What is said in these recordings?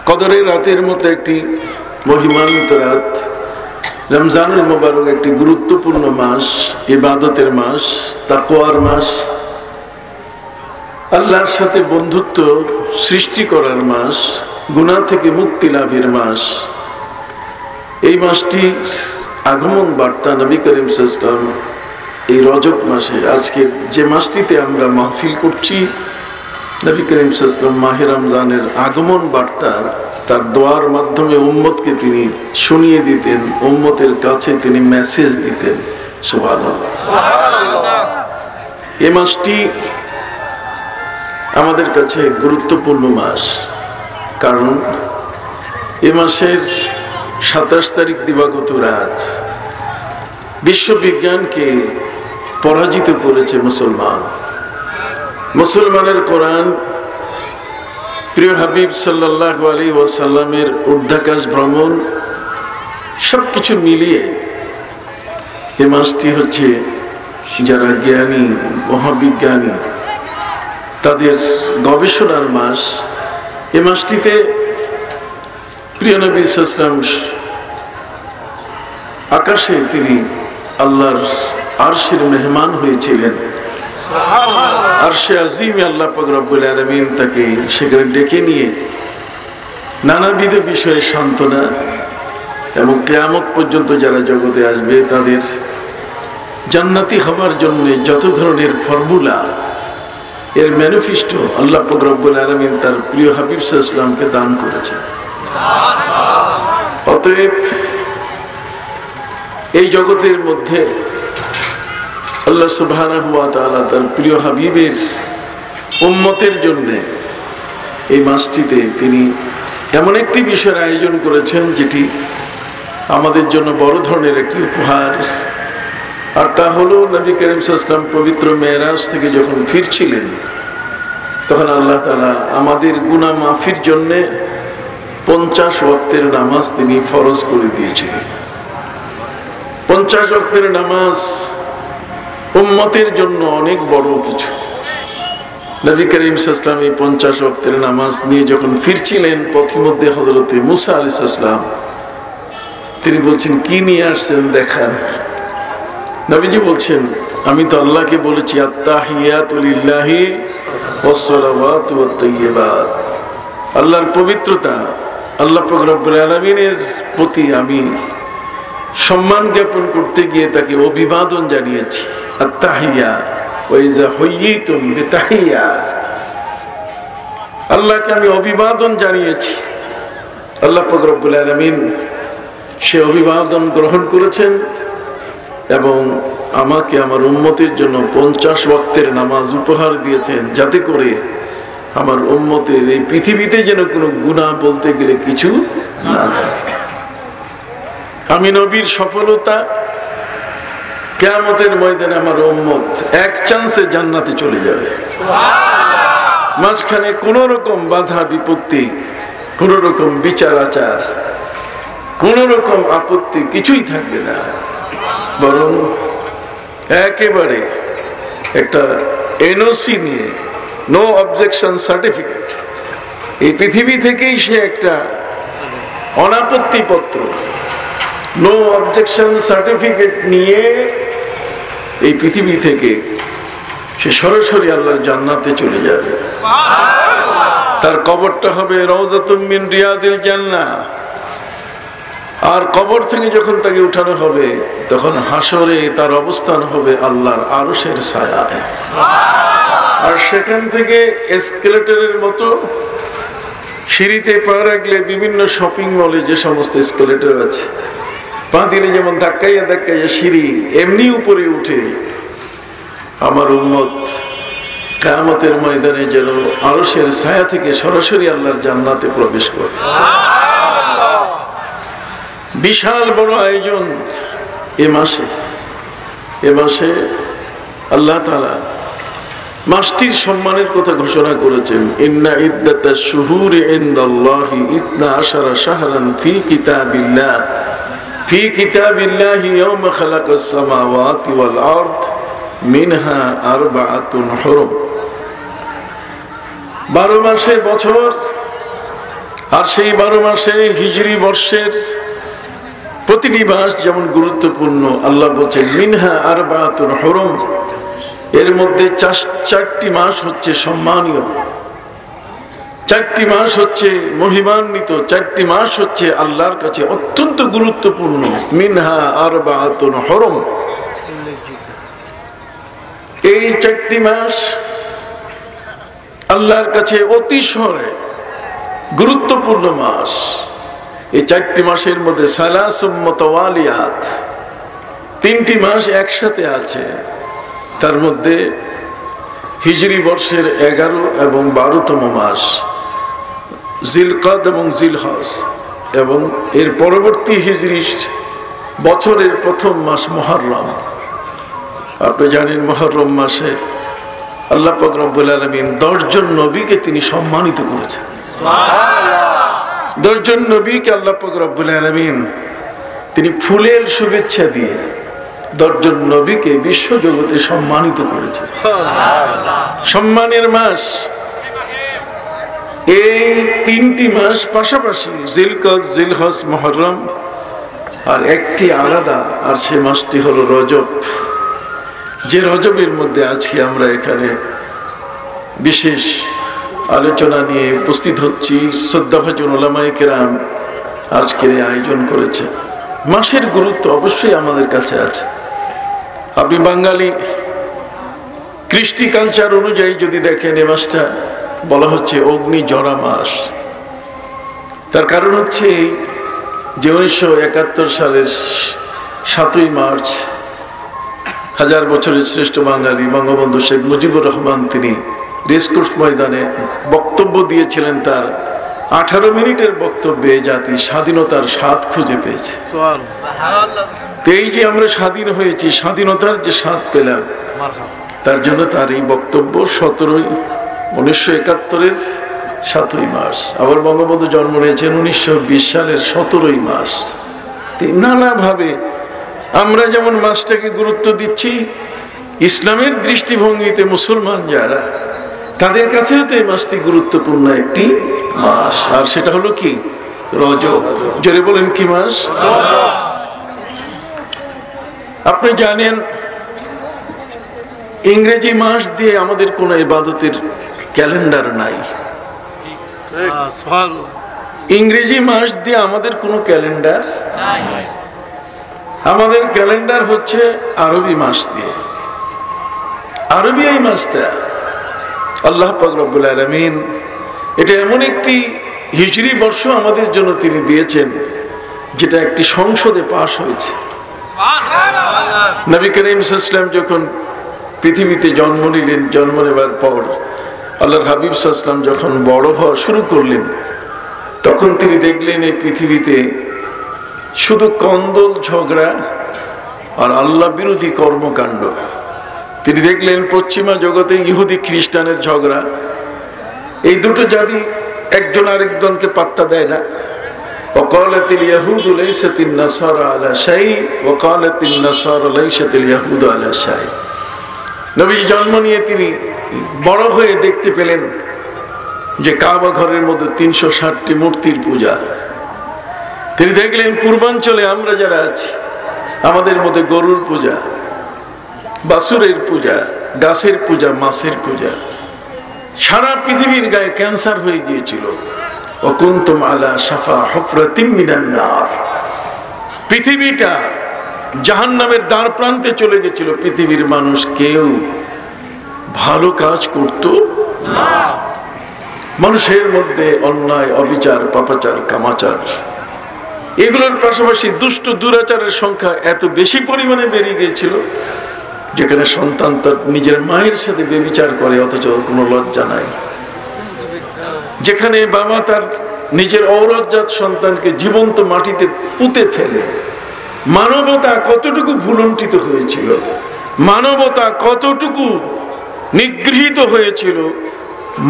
কদরের রাতের মতো একটি মহিমান্বিত রাত, রমজানুল মুবারক একটি গুরুত্বপূর্ণ মাস, ইবাদতের মাস, তাকওয়ার মাস, আল্লাহর সাথে বন্ধুত্ব সৃষ্টি করার মাস, গুনাহ থেকে মুক্তি লাভের মাস। এই মাসটি আগমন বার্তা নবী করিম সাল্লাল্লাহু আলাইহি ওয়াসাল্লাম এই রজব মাসে, আজকের যে মাসটিতে আমরা মাহফিল করছি, নবী করিম সাল্লাল্লাহু আলাইহি ওয়াসাল্লাম মাহে রমজানের আগমন বার্তা তার দোয়ার মাধ্যমে উম্মতকে তিনি শুনিয়ে দিতেন, উম্মতের কাছে তিনি মেসেজ দিতেন। সুবহানাল্লাহ, সুবহানাল্লাহ। এই মাসটি আমাদের কাছে গুরুত্বপূর্ণ মাস, কারণ এ মাসের 27 তারিখ দিবাগত রাত বিশ্ববিজ্ঞানকে পরাজিত করেছে মুসলমানের কোরআন, প্রিয় হাবিব সাল্লাল্লাহু আলাইহি ওয়াসাল্লামের ঊর্ধ্বাকাশ ভ্রমণ, সবকিছু মিলিয়ে এ মাসটি হচ্ছে যারা জ্ঞানী মহাবিজ্ঞানী তাদের গবেষণার মাস। এ মাসটিতে প্রিয় নবী সাল্লাল্লাহু আলাইহি ওয়াসাল্লাম আকাশে তিনি আল্লাহর আরশের মেহমান হয়েছিলেন। আরশে আজিমে আল্লাহ পাক রব্বুল আলামিন তাকে সেখানে ডেকে নিয়ে নানাবিধ বিষয়ে সান্ত্বনা এবং কিয়ামত পর্যন্ত যারা জগতে আসবে তাদের জান্নাতি হবার জন্য যত ধরনের ফর্মুলা, এর ম্যানিফেস্টো আল্লাহ পাক রব্বুল আলামিন তার প্রিয় হাবিব সাল্লাল্লাহু আলাইহি ওয়াসাল্লামকে দান করেছেন। অতএব এই জগতের মধ্যে আল্লাহ সুবহানাহু ওয়া তাআলা তার প্রিয় হাবিবের উম্মতের জন্য এই মাসটিতে তিনি এমন একটি বিষয়ের আয়োজন করেছেন যেটি আমাদের জন্য বড় ধরনের একটি উপহার। আর তা হলো নবী করিম সাল্লাল্লাহু আলাইহি ওয়াসাল্লাম পবিত্র মেরাজ থেকে যখন ফিরছিলেন, তখন আল্লাহ তাআলা আমাদের গুনাহ মাফির জন্য 50 ওয়াক্তের নামাজ তিনি ফরজ করে দিয়েছিলেন। 50 ওয়াক্তের নামাজ উম্মতের জন্য অনেক বড় কিছু। নবী করিম সাল্লাল্লাহু আলাইহি ওয়াসাল্লাম এই 50 ওয়াক্তের নামাজ নিয়ে যখন ফিরছিলেন, পথিমধ্যে হযরতে মুসা আলাইহিস সালাম তিনি বলছেন, কি নিয়ে আসছেন দেখান। নবীজি বলছেন, আমি তো আল্লাহকে বলেছি আত্তাহিয়াতু লিল্লাহি ওয়াস সালাওয়াতু ওয়াত তাইয়্যিবাত, আল্লাহর পবিত্রতা, আল্লাহ পাক রব্বুল আলামিনের প্রতি আমি সম্মান জ্ঞাপন করতে গিয়ে তাকে অভিবাদন জানিয়েছি। আত্তাহিয়া ওয়া ইযা হুয়্যিতুম বিতাহিয়া, আল্লাহকে আমি অভিবাদন জানিয়েছি। আল্লাহ পাক রব্বুল আলামিন সে অভিবাদন গ্রহণ করেছেন এবং আমাকে আমার উম্মতের জন্য 50 ওয়াক্তের নামাজ উপহার দিয়েছেন, যাতে করে আমার উম্মতের এই পৃথিবীতে যেন কোনো গুনাহ বলতে গেলে কিছু না থাকে। আমি নবীর সফলতা, কিয়ামতের ময়দানে আমার উম্মত এক চান্সে জান্নাতে চলে যাবে। মাঝখানে কোনো রকম বাধা বিপত্তি, কোনো রকম বিচার আচার, কোনো রকম আপত্তি কিছুই থাকবে না, বরং একেবারে একটা এনওসি নিয়ে, নো অবজেকশন সার্টিফিকেট, এই পৃথিবী থেকেই সে একটা অনাপত্তি পত্র, নো অবজেকশন সার্টিফিকেট নিয়ে এই পৃথিবী থেকে সে সরাসরি আল্লাহর জান্নাতে চলে যাবে। তার কবরটা হবে রওজাতুম মিন রিয়াদিল জান্নাহ। আর কবর থেকে যখন তাকে উঠানো হবে, তখন হাসরে তার অবস্থান হবে আল্লাহর আরশের ছায়ায়। আর সেখান থেকে এসকেলেটরের মতো সিঁড়িতে পা রাখলে বিভিন্ন শপিং মলে যে সমস্ত এসকেলেটর আছে, পা দিলে যেমন ধাক্কাইয়া ধাক্কাইয়া সিঁড়ি এমনি উপরে উঠে আমার উম্মত কিয়ামতের ময়দানে যেন আরশের ছায়া থেকে সরাসরি আল্লাহর জান্নাতে প্রবেশ করে। বিশাল বড় আয়োজন এ মাসে আল্লাহ তাআলা মাসটির সম্মানের কথা ঘোষণা করেছেন। ইন্না ইদ্দাতাশ শুহুরি ইনদাল্লাহি 12 শাহরান ফি কিতাবিল্লাহি ইয়াওমা খালাকাস সামাওয়াতি ওয়াল আরদ মিনহা আরবাআতুন হুরুম। 12 মাসে বছর আর সেই 12 মাসে হিজরি বর্ষের প্রতিটি মাস যেমন গুরুত্বপূর্ণ, আল্লাহ বলছেন মিনহা আরবাতুন হুরুম, এর মধ্যে 4টি মাস হচ্ছে সম্মানীয়, 4টি মাস হচ্ছে মহিমান্বিত, 4টি মাস হচ্ছে আল্লাহর কাছে অত্যন্ত গুরুত্বপূর্ণ। মিনহা আরবাতুন হুরুম, এই 4টি মাস আল্লাহর কাছে অতিশয় গুরুত্বপূর্ণ মাস। এই 4টি মাসের মধ্যে সালাসুম মুতাওয়ালিয়াত, 3টি মাস একসাথে আছে। তার মধ্যে হিজরি বর্ষের 11 এবং 12তম মাস জিলকাদ এবং জিলহজ, এবং এর পরবর্তী হিজরি বছরের প্রথম মাস মুহররম। আপনি জানেন মুহররম মাসে আল্লাহ পাক রব্বুল আলামিন 10 জন নবীকে তিনি সম্মানিত করেছেন। সুবহানাল্লাহ, 10 জন নবীকে আল্লাহ পাক রব্বুল আলামিন তিনি ফুলের শুভেচ্ছা দিয়ে 10 জন নবীকে বিশ্বজগতে সম্মানিত করেছেন। সুবহানাল্লাহ, সম্মানের মাস। এই 3টি মাস পাশাপাশি জিলকদ, জিলহজ, মুহররম, আর একটি আলাদা, আর সে মাসটি হলো রজব। যে রজবের মধ্যে আজকে আমরা এখানে বিশেষ আলোচনা নিয়ে উপস্থিত হচ্ছি, শ্রদ্ধাভাজন উলামায়ে কেরাম আজকের এই আয়োজন করেছে। মাসের গুরুত্ব অবশ্যই আমাদের কাছে আছে। আপনি বাঙালি কৃষ্টি কালচার অনুযায়ী যদি দেখেন, এ মাসটা বলা হচ্ছে অগ্নিজরা মাস। তার কারণ হচ্ছে যে 1971 সালের 7ই মার্চ 1000 বছরের শ্রেষ্ঠ বাঙালি বঙ্গবন্ধু শেখ মুজিবুর রহমান তিনি রেসকোর্স ময়দানে বক্তব্য দিয়েছিলেন। তার 18 মিনিটের বক্তব্যে জাতি স্বাধীনতার স্বাদ খুঁজে পেয়েছে। এই যে আমরা স্বাধীন হয়েছি, স্বাধীনতার যে স্বাদ পেলাম, তার জন্য তার এই বক্তব্য 1971-এর 7ই মার্চ। আবার বঙ্গবন্ধু জন্ম নিয়েছেন 1920 সালের 17ই মার্চ। নানাভাবে আমরা যেমন মাসটাকে গুরুত্ব দিচ্ছি, ইসলামের দৃষ্টিভঙ্গিতে মুসলমান যারা, তাদের কাছেও তো এই মাসটি গুরুত্বপূর্ণ একটি মাস। আর সেটা হলো কি? রজব। জোরে বলেন, কি মাস? আপনি জানেন ইংরেজি মাস দিয়ে আমাদের কোনো ইবাদতের ক্যালেন্ডার নাই। ইংরেজি মাস দিয়ে আমাদের কোনো ক্যালেন্ডার নাই। আমাদের ক্যালেন্ডার হচ্ছে আরবি মাস দিয়ে। আরবি এই মাসটা আল্লাহ পাক রব্বুল আলামিন, এটা এমন একটি হিজরি বর্ষ আমাদের জন্য তিনি দিয়েছেন, যেটা একটি সংসদে পাশ হয়েছে। নবী করিম সাল্লাল্লাহু আলাইহি ওয়াসাল্লাম যখন পৃথিবীতে জন্ম নিলেন, জন্ম নেবার পর আল্লাহর হাবিব সাল্লাল্লাহু আলাইহি ওয়াসাল্লাম যখন বড় হওয়া শুরু করলেন, তখন তিনি দেখলেন এই পৃথিবীতে শুধু কন্দল, ঝগড়া আর আল্লাহ বিরোধী কর্মকাণ্ড। তিনি দেখলেন পশ্চিমা জগতে ইহুদি খ্রিস্টানের ঝগড়া, এই দুটো জাতি একজন আরেকজনকে পাত্তা দেয় না। ওয়াকালাতিল ইয়াহুদু লাইসাতিন নাসারা আলা শাই ওয়াকালাতিন নাসারা লাইসাতিল ইয়াহুদু আলা শাই। নবী জন্ম নিয়ে তিনি বড় হয়ে দেখতে পেলেন যে কাবা ঘরের মধ্যে 360টি মূর্তির পূজা। তিনি দেখলেন পূর্বাঞ্চলে আমরা যারা আছি, আমাদের মধ্যে গরুর পূজা, বাছুরের পূজা, গাছের পূজা, মাছের পূজা। সারা পৃথিবীর গায়ে ক্যান্সার হয়ে গিয়েছিল। ওয়াকুনতুম আলা শাফা হুফরাতিম মিনান নার। পৃথিবীটা জাহান্নামের দ্বার প্রান্তে চলে গেছিল। পৃথিবীর মানুষ কেউ ভালো কাজ করত না। মানুষের মধ্যে অন্যায়, অবিচার, পাপাচার, কামাচার, এগুলোর পাশাপাশি দুষ্ট দুরাচারের সংখ্যা এত বেশি পরিমাণে বেড়ে গিয়েছিল, যেখানে সন্তান তার নিজের মায়ের সাথে ব্যভিচার করে অথচ কোনো লজ্জা নাই। যেখানে বাবা তার নিজের ঔরতজাত সন্তানকে জীবন্ত মাটিতে পুঁতে ফেলে। মানবতা কতটুকু ভুলুণ্ঠিত হয়েছিল, মানবতা কতটুকু নিগৃহীত হয়েছিল।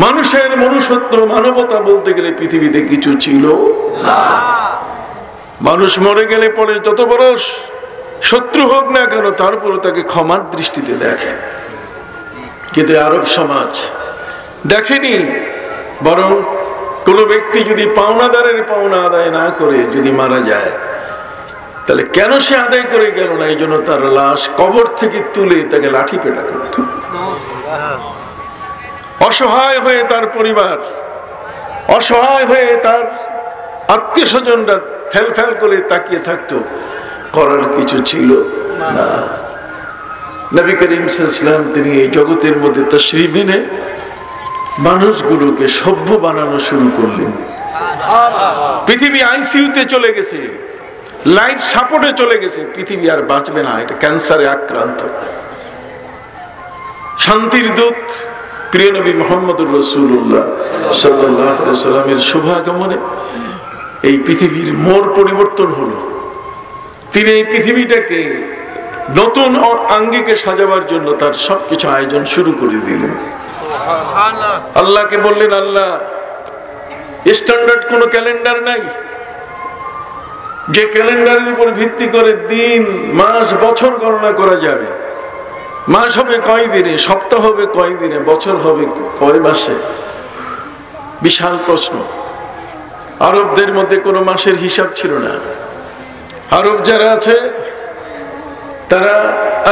মানুষের মনুষ্যত্ব, মানবতা বলতে গেলে পৃথিবীতে কিছু ছিল না। মানুষ মরে গেলে পরে যত বড় শত্রু হোক না কেন, তারপর তাকে ক্ষমার দৃষ্টিতে দেখে। কিন্তু আরব সমাজ দেখেনি, বরং কোন ব্যক্তি যদি পাওনাদারের পাওনা আদায় না করে যদি মারা যায়, তাহলে কেন সে আদায় করে গেল না? এই জন্য তার লাশ কবর থেকে তুলে তাকে লাঠি পেটা করত। অসহায় হয়ে তার পরিবার, অসহায় হয়ে তার আত্মীয় স্বজনরা ফেল ফেল করে তাকিয়ে থাকতো, করার কিছু ছিল না। নবী করিম সাল্লাল্লাহু আলাইহি ওয়াসাল্লাম তিনি এই জগতের মধ্যে তাশরীফ এনে মানুষগুলোকে সভ্য বানানো শুরু করলেন। পৃথিবী আইসিইউতে চলে গেছে, লাইফ সাপোর্টে চলে গেছে, পৃথিবী আর বাঁচবে না, এটা ক্যান্সারে আক্রান্ত। শান্তির দূত প্রিয় নবী মুহাম্মদুর রাসূলুল্লাহ সাল্লাল্লাহু আলাইহি ওয়াসাল্লামের শুভাগমনে এই পৃথিবীর মোড় পরিবর্তন হলো। তিনি এই পৃথিবীটাকে নতুন আঙ্গিকে সাজাবার জন্য তার সবকিছু আয়োজন শুরু করে দিলেন। আল্লাহকে বললেন, আল্লাহ স্ট্যান্ডার্ড কোন ক্যালেন্ডার নাই যে ক্যালেন্ডারের উপর ভিত্তি করে দিন, মাস, বছর গণনা করা যাবে। মাস হবে কয় দিনে, সপ্তাহ হবে কয় দিনে, বছর হবে কয় মাসে? বিশাল প্রশ্ন। আরবদের মধ্যে কোনো মাসের হিসাব ছিল না। আরব যারা আছে তারা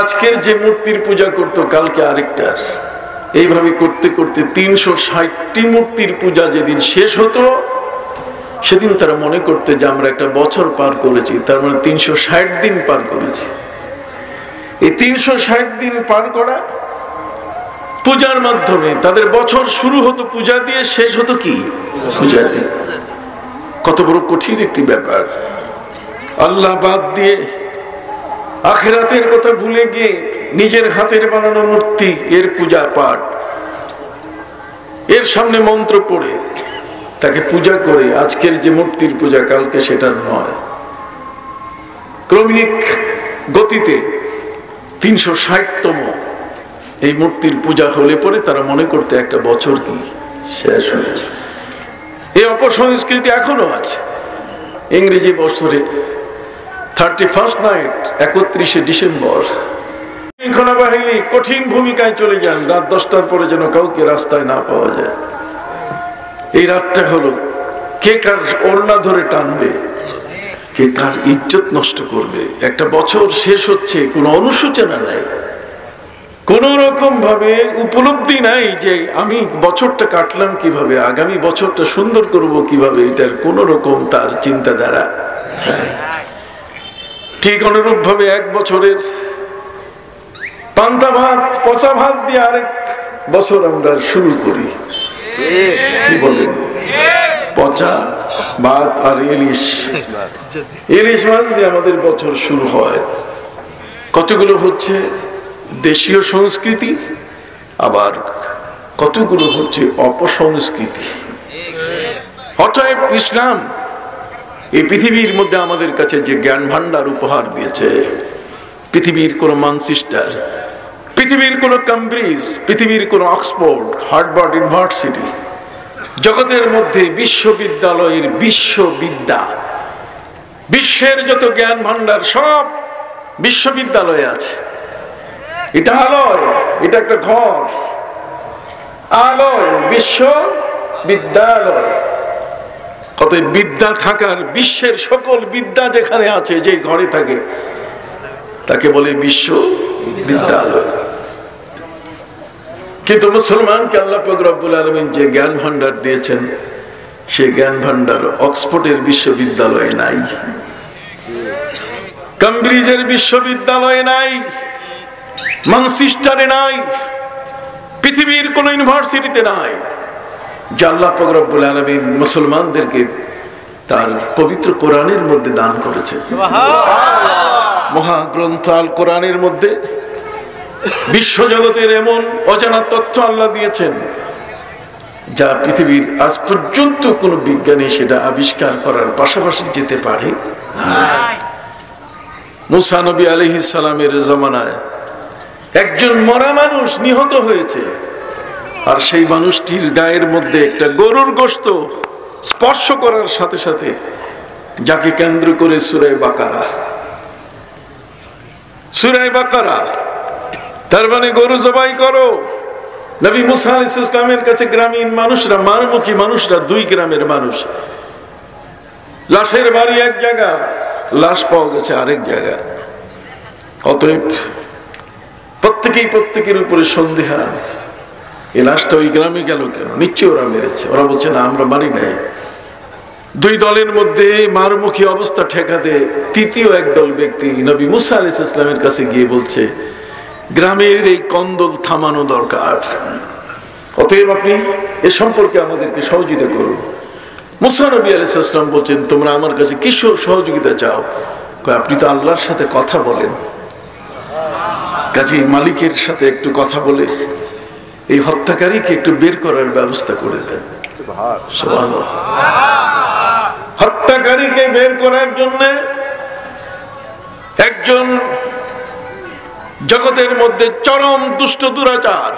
আজকের যে মূর্তির পূজা করত, কালকে আরেকটার, এইভাবে করতে করতে 360টি মূর্তির পূজা যেদিন শেষ হতো সেদিন তারা মনে করতে যে আমরা একটা বছর পার করেছি, তার মানে 360 দিন পার করেছি। এই 360 দিন পার করা পূজার মাধ্যমে তাদের বছর শুরু হতো পূজা দিয়ে, শেষ হতো কি? পূজা দিয়ে। কত বড় কঠিন একটি ব্যাপার। আল্লাহ বাদ দিয়ে আখিরাতের কথা ভুলে গিয়ে নিজের হাতের বানানো মূর্তি, এর পূজা পাঠ, এর সামনে মন্ত্র পড়ে তাকে পূজা করে আজকের যে মূর্তির পূজা কালকে সেটা নয়। ক্রমিক গতিতে 360তম এই মূর্তির পূজা হলে পরে তারা মনে করতে একটা বছর কি শেষ হয়েছে। এই অপসংস্কৃতি এখনো আছে। ইংরেজি বছরে 31st নাইট, 31শে ডিসেম্বর শৃঙ্খলা বাহিনী কঠিন ভূমিকায় চলে যান, রাত 10টার পরে যেন কাউকে রাস্তায় না পাওয়া যায়। এই রাতটা হলো কে কার ওড়না ধরে টানবে, কে কার ইজ্জত নষ্ট করবে। একটা বছর শেষ হচ্ছে, কোনো অনুশোচনা নাই, কোন রকম ভাবে উপলব্ধি নাই যে আমি বছরটা কাটলাম কিভাবে, আগামী বছরটা সুন্দর করব কিভাবে, এটার কোন রকম তার চিন্তাধারা। ঠিক অনুরূপ ভাবে এক বছরের পান্তা ভাত, পচা ভাত দিয়ে আরেক বছর আমরা শুরু করি। কি বলেন? পচা ভাত আর ইলিশ মাছ দিয়ে আমাদের বছর শুরু হয়। কতগুলো হচ্ছে দেশীয় সংস্কৃতি, আবার কতগুলো হচ্ছে অপসংস্কৃতি। অতএব ইসলাম এই পৃথিবীর মধ্যে আমাদের কাছে যে জ্ঞান ভান্ডার উপহার দিয়েছে, পৃথিবীর কোন ম্যানচেস্টার, পৃথিবীর কোন কেমব্রিজ, পৃথিবীর কোন অক্সফোর্ড, হার্ভার্ড ইউনিভার্সিটি, জগতের মধ্যে বিশ্ববিদ্যালয়ের বিশ্ববিদ্যা, বিশ্বের যত জ্ঞান ভান্ডার সব বিশ্ববিদ্যালয়ে আছে। এটা আলয়, এটা একটা ঘর, আলয় বিশ্ববিদ্যালয়। কত বিদ্যা থাকার, বিশ্বের সকল বিদ্যা যেখানে আছে, যে ঘরে থাকে, তাকে বলে বিশ্ববিদ্যালয়। কিন্তু মুসলমানকে আল্লাহ পাক রব্বুল আলামিন যে জ্ঞান ভান্ডার দিয়েছেন, সে জ্ঞান ভান্ডার অক্সফোর্ডের বিশ্ববিদ্যালয়ে নাই, কেমব্রিজের বিশ্ববিদ্যালয়ে নাই, ম্যানচেস্টারে নাই, পৃথিবীর কোন ইউনিভার্সিটিতে নাই। যে আল্লাহ পাক রব্বুল আলামিন মুসলমানদেরকে তার পবিত্র কোরআনের মধ্যে দান করেছেন। মহাগ্রন্থ আল কোরআনের মধ্যে বিশ্বজগতের এমন অজানা তথ্য আল্লাহ দিয়েছেন যা পৃথিবীর আজ পর্যন্ত কোন বিজ্ঞানী সেটা আবিষ্কার করার পাশাপাশি যেতে পারে না। মুসা নবী আলাইহিস সালামের জামানায় একজন মরা মানুষ নিহত হয়েছে, আর সেই মানুষটির গায়ের মধ্যে একটা গরুর গোশত স্পর্শ করার সাথে সাথে, যাকে কেন্দ্র করে সূরা বাকারা, তার মানে গরু জবাই করো, নবী মুসা আলাইহিস সালামের কাছে গ্রামীণ মানুষরা, মারমুখী মানুষরা, 2 গ্রামের মানুষ, লাশের বাড়ি এক জায়গা, লাশ পাওয়া গেছে আরেক জায়গা। অতএব প্রত্যেকেই প্রত্যেকের উপরে সন্দেহান, এই লাশটা ওই গ্রামে গেল কেন? নিশ্চয় ওরা মেরেছে। ওরা বলছে না, আমরা মারি নাই। 2 দলের মধ্যে মারমুখী অবস্থা ঠেকাতে তৃতীয় একদল ব্যক্তি নবী মুসা আলাইহিস সালামের কাছে গিয়ে বলছে, গ্রামের এই কন্দল থামানো দরকার, অতএব আপনি এ সম্পর্কে আমাদেরকে সহযোগিতা করুন। মুসা নবী আলাইহিস সালাম বলছেন, তোমরা আমার কাছে কি সহযোগিতা চাও? আপনি তো আল্লাহর সাথে কথা বলেন, কাজেই মালিকের সাথে একটু কথা বলে এই হত্যাকারীকে একটু বের করার ব্যবস্থা করে দেন। সুবহানাল্লাহ। হত্যাকারীকে বের করার জন্য একজন জগতের মধ্যে চরম দুষ্ট দুরাচার,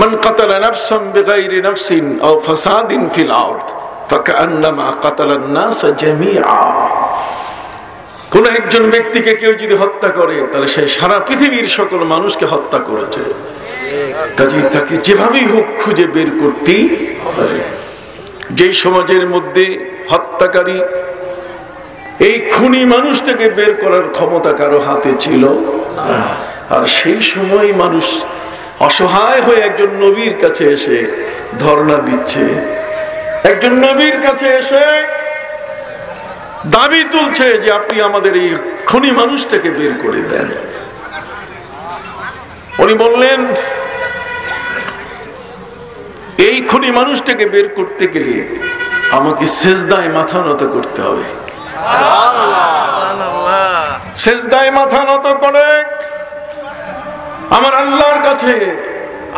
মান কাতালা নাফসান বিগাইরি নাফসিন আও ফাসাদিন ফিল আরদ ফাকান্নামা কাতালান নাস জামিআ। কোন একজন ব্যক্তিকে কেউ যদি হত্যা করে, তাহলে সে সারা পৃথিবীর সকল মানুষকে হত্যা করেছে। কাজেই তাকে যেভাবেই হোক খুঁজে বের করতেই হবে। যেই সমাজের মধ্যে হত্যাকারী, এই খুনি মানুষটাকে বের করার ক্ষমতা কারো হাতে ছিল, আর সেই সময় মানুষ অসহায় হয়ে একজন নবীর কাছে এসে ধর্ণা দিচ্ছে, একজন নবীর কাছে এসে দাবি তুলছে যে আপনি আমাদের এই খুনি মানুষটাকে বের করে দেন। উনি বললেন, এই খুনি মানুষটাকে বের করতে গেলে আমাকে সেজদায় মাথা নত করতে হবে। সেজদায় মাথা নত করে আমার আল্লাহর কাছে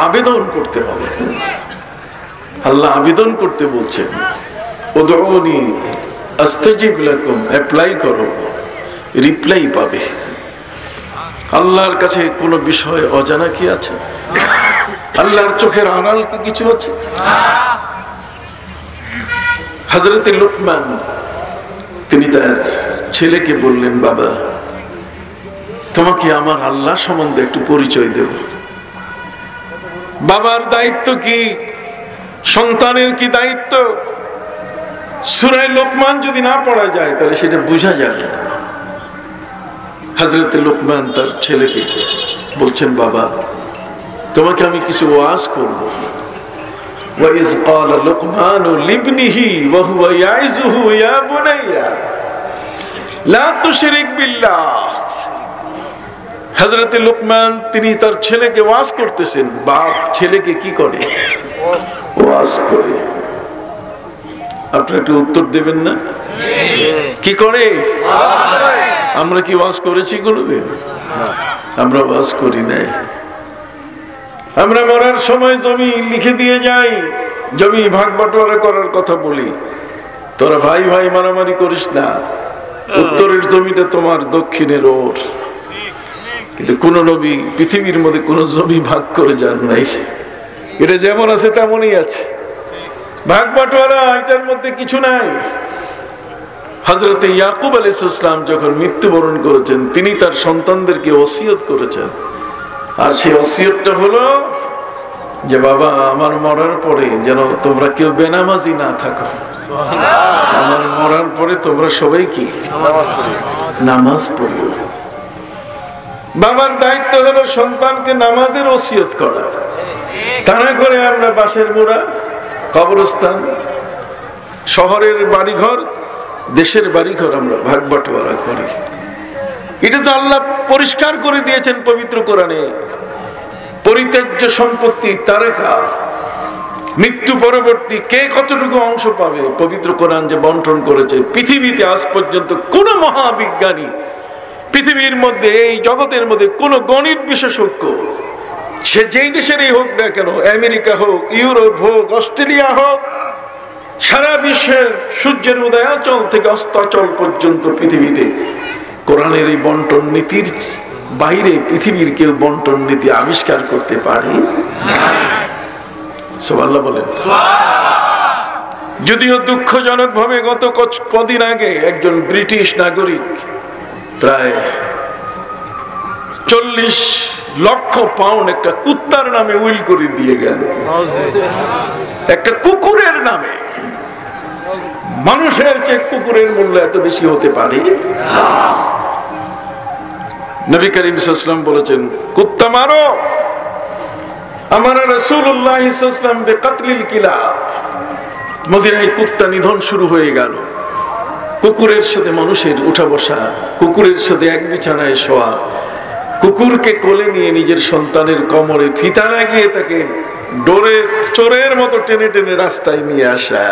আবেদন করতে হবে। আল্লাহ আবেদন করতে বলছেন, উদউনি আস্তাজিব লাকুম, অ্যাপ্লাই করো, রিপ্লাই পাবে। আল্লাহর কাছে কোনো বিষয় অজানা কি আছে? আল্লাহর চোখের আড়াল কি কিছু আছে? হযরত লুকমান তিনি তার ছেলেকে বললেন, বাবা তোমাকে আমার আল্লাহ সম্বন্ধে একটু পরিচয় দেব। বাবার দায়িত্ব কি, সন্তানের কি দায়িত্ব? সূরা লোকমান যদি না পড়া যায় তাহলে সেটা বোঝা যাবে না। হযরত লোকমান তার ছেলেকে বলছেন, বাবা তোমাকে আমি কিছু ওয়াজ করব। ওয়াইজ ক্বালা লুকমানু লিবনিহি ওয়া হুয়া ইয়াইযুহু ইয়া বুনাইয়া লা তুশরিক বিল্লাহ। হযরত লোকমান তিনি তার ছেলেকে ওয়াজ করতেছেন। বাপ ছেলেকে কি করে? ওয়াজ করে। আপনারা একটু উত্তর দেবেন না? কি করে? আমরা কি ওয়াজ করেছি কোনোদিন? আমরা ওয়াজ করি নাই। আমরা মরার সময় জমি লিখে দিয়ে যাই, জমি ভাগ বাটোয়ারা করার কথা বলি, তোরা ভাই ভাই মারামারি করিস না, উত্তরের জমিটা তোমার, দক্ষিণের ওর। কিন্তু কোন নবী পৃথিবীর মধ্যে কোন জমি ভাগ করে যান নাই। এটা যেমন আছে তেমনই আছে, ভাগ বাটোয়ারা এটার মধ্যে কিছু নাই। হযরত ইয়াকুব আলাইহিস সালাম যখন মৃত্যুবরণ করেছেন, তিনি তার সন্তানদেরকে ওসিয়ত করেছেন, আর সেই ওসিয়তটা হলো যে বাবা আমার মরার পরে যেন তোমরা কেউ বেনামাজি না থাকো। আমার মরার পরে তোমরা সবাই কি নামাজ পড়ো। বাবার দায়িত্ব হলো সন্তানকে নামাজের ওসিয়ত করা। তা না করে আমরা বাঁশের মুড়া, কবরস্থান, শহরের বাড়িঘর, দেশের বাড়িঘর আমরা ভাগ বাটোয়ারা করি। এটা তো আল্লাহ পরিষ্কার করে দিয়েছেন পবিত্র কোরআনে। পরিত্যাজ্য সম্পত্তি তারেকা, মৃত্যু পরবর্তী কে কতটুকু অংশ পাবে, পবিত্র কোরআন যে বন্টন করেছে। পৃথিবীতে আজ পর্যন্ত কোন মহাবিজ্ঞানী, পৃথিবীর মধ্যে এই জগতের মধ্যে কোন গণিত বিশেষজ্ঞ, সে যেই দেশেরই হোক না কেন, আমেরিকা হোক, ইউরোপ হোক, অস্ট্রেলিয়া হোক, সারা বিশ্বের সূর্যের উদয়াচল থেকে অস্তাচল পর্যন্ত পৃথিবীতে কোরআনের এই বন্টন নীতির বাইরে পৃথিবীর কেউ বন্টন নীতি আবিষ্কার করতে পারে। সুবহানাল্লাহ বলেন। যদিও দুঃখজনক ভাবে গত কদিন আগে একজন ব্রিটিশ নাগরিক প্রায় 40 লক্ষ পাউন্ড একটা কুত্তার নামে উইল করে দিয়ে গেল, একটা কুকুরের নামে। মানুষের চেয়ে কুকুরের মূল্য এত বেশি হতে পারে? নবী করিম সাল্লাল্লাহু আলাইহি ওয়াসাল্লাম বলেছেন, কুত্তা মারো। আমার রাসূলুল্লাহ সাল্লাল্লাহু আলাইহি ওয়াসাল্লাম বিকাতলিল কিলাব, মদিনায় কুত্তা নিধন শুরু হয়ে গেল। কুকুরের সাথে মানুষের উঠা বসা, কুকুরের সাথে এক বিছানায় শোয়া, কুকুরকে কোলে নিয়ে নিজের সন্তানের কোমরে ফিতা লাগিয়ে তাকে ডোরে চোরের মতো টেনে টেনে রাস্তায় নিয়ে আসা,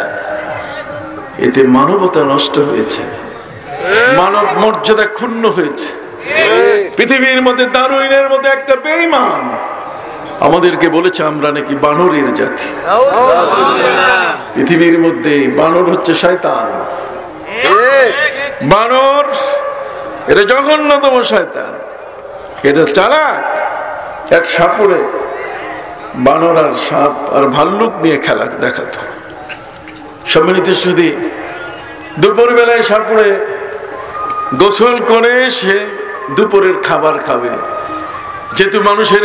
এতে মানবতা নষ্ট হয়েছে, মানব মর্যাদা ক্ষুণ্ণ হয়েছে। পৃথিবীর মধ্যে দারুইনের মধ্যে একটা বেঈমান আমাদেরকে বলেছে আমরা নাকি বানরের জাতি। পৃথিবীর মধ্যে বানর হচ্ছে শয়তান। বানর এটা জঘন্যতম শয়তান, এটা চালাক। এক সাপুড়ে বানর আর সাপ আর ভাল্লুক নিয়ে খেলা দেখাতো। সম্মানিত সুধী, দুপুর বেলায় সাপুড়ে গোসল করে সে দুপুরের খাবার খাবে, যেহেতু মানুষের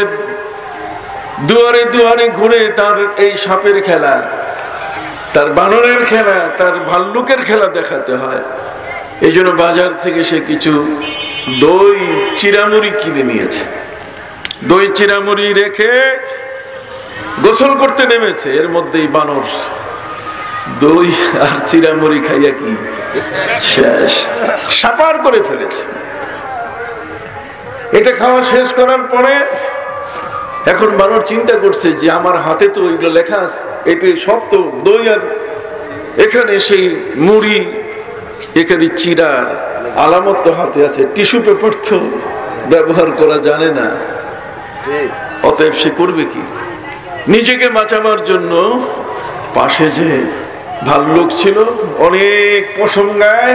দুয়ারে দুয়ারে ঘুরে তার এই সাপের খেলা, তার বানরের খেলা, তার ভাল্লুকের খেলা দেখাতে হয়। এই জন্য বাজার থেকে সে কিছু দই চিরামুড়ি কিনে নিয়েছে। দই চিরামুড়ি রেখে গোসল করতে নেমেছে, এর মধ্যেই বানর দই আর চিরামুড়ি খাইয়া কি শেষ, সাপার করে ফেলেছে। এটা খাওয়া শেষ করার পরে এখন বানর চিন্তা করছে যে আমার হাতে তো ওইগুলো লেখা আছে, এটা সব তো দই আর এখানে সেই মুড়ি, এখানে চিরার আলামত তো হাতে আছে, টিস্যু পেপার তো ব্যবহার করা জানে না, অতএব সে করবে কি? নিজেকে বাঁচাবার জন্য পাশে যে ভাল্লুক ছিল অনেক পশম গায়ে,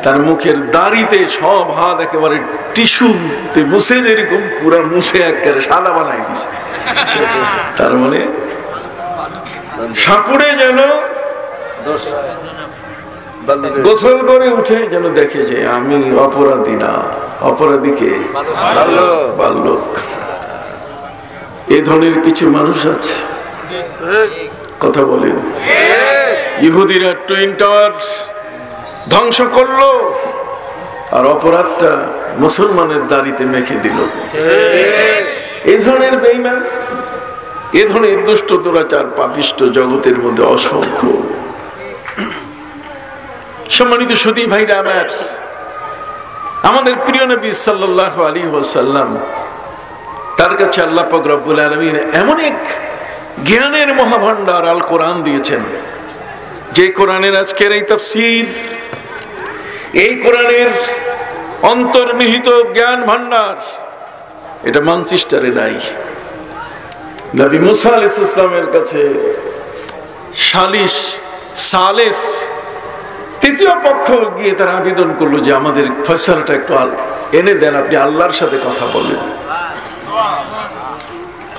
তার মুখের দাড়িতে সব হাত একেবারে টিস্যুতে মুছে, যেরকম পুরা মুছে একেবারে সাদা বানাই দিছে। তার মানে সাপুড়ে যেন গোসল করে উঠে যেন দেখে যে আমি অপরাধী না, অপরাধীকে ভাল্লুক। এ ধরনের কিছু মানুষ আছে, কথা বলেন। ইহুদিরা টুইন টাওয়ার ধ্বংস করলো আর অপরাধটা মুসলমানের দাড়িতে মেখে দিল। এই ধরনের বেঈমান, এ ধরনের দুষ্ট দুরাচার পাপিষ্ট জগতের মধ্যে অসংখ্য। সম্মানিত সুধী ভাইরা আমার, আমাদের প্রিয় নবী সাল্লাল্লাহু আলাইহি ওয়াসাল্লাম, তার কাছে আল্লাহ পাক রব্বুল আলামিন এমন এক জ্ঞানের মহাভান্ডার আল কোরআন দিয়েছেন, যে কোরআনের আজকের এই তাফসীর, এই কোরআনের অন্তর্নিহিত জ্ঞান ভান্ডার, এটা ম্যানচেস্টারে নাই। নবী মুসা আলাইহিস সালামের কাছে সালেস তৃতীয় পক্ষ গিয়ে তারা আবেদন করলো যে আমাদের ফয়সালাটা একটু এনে দেন, আপনি আল্লাহর সাথে কথা বলেন।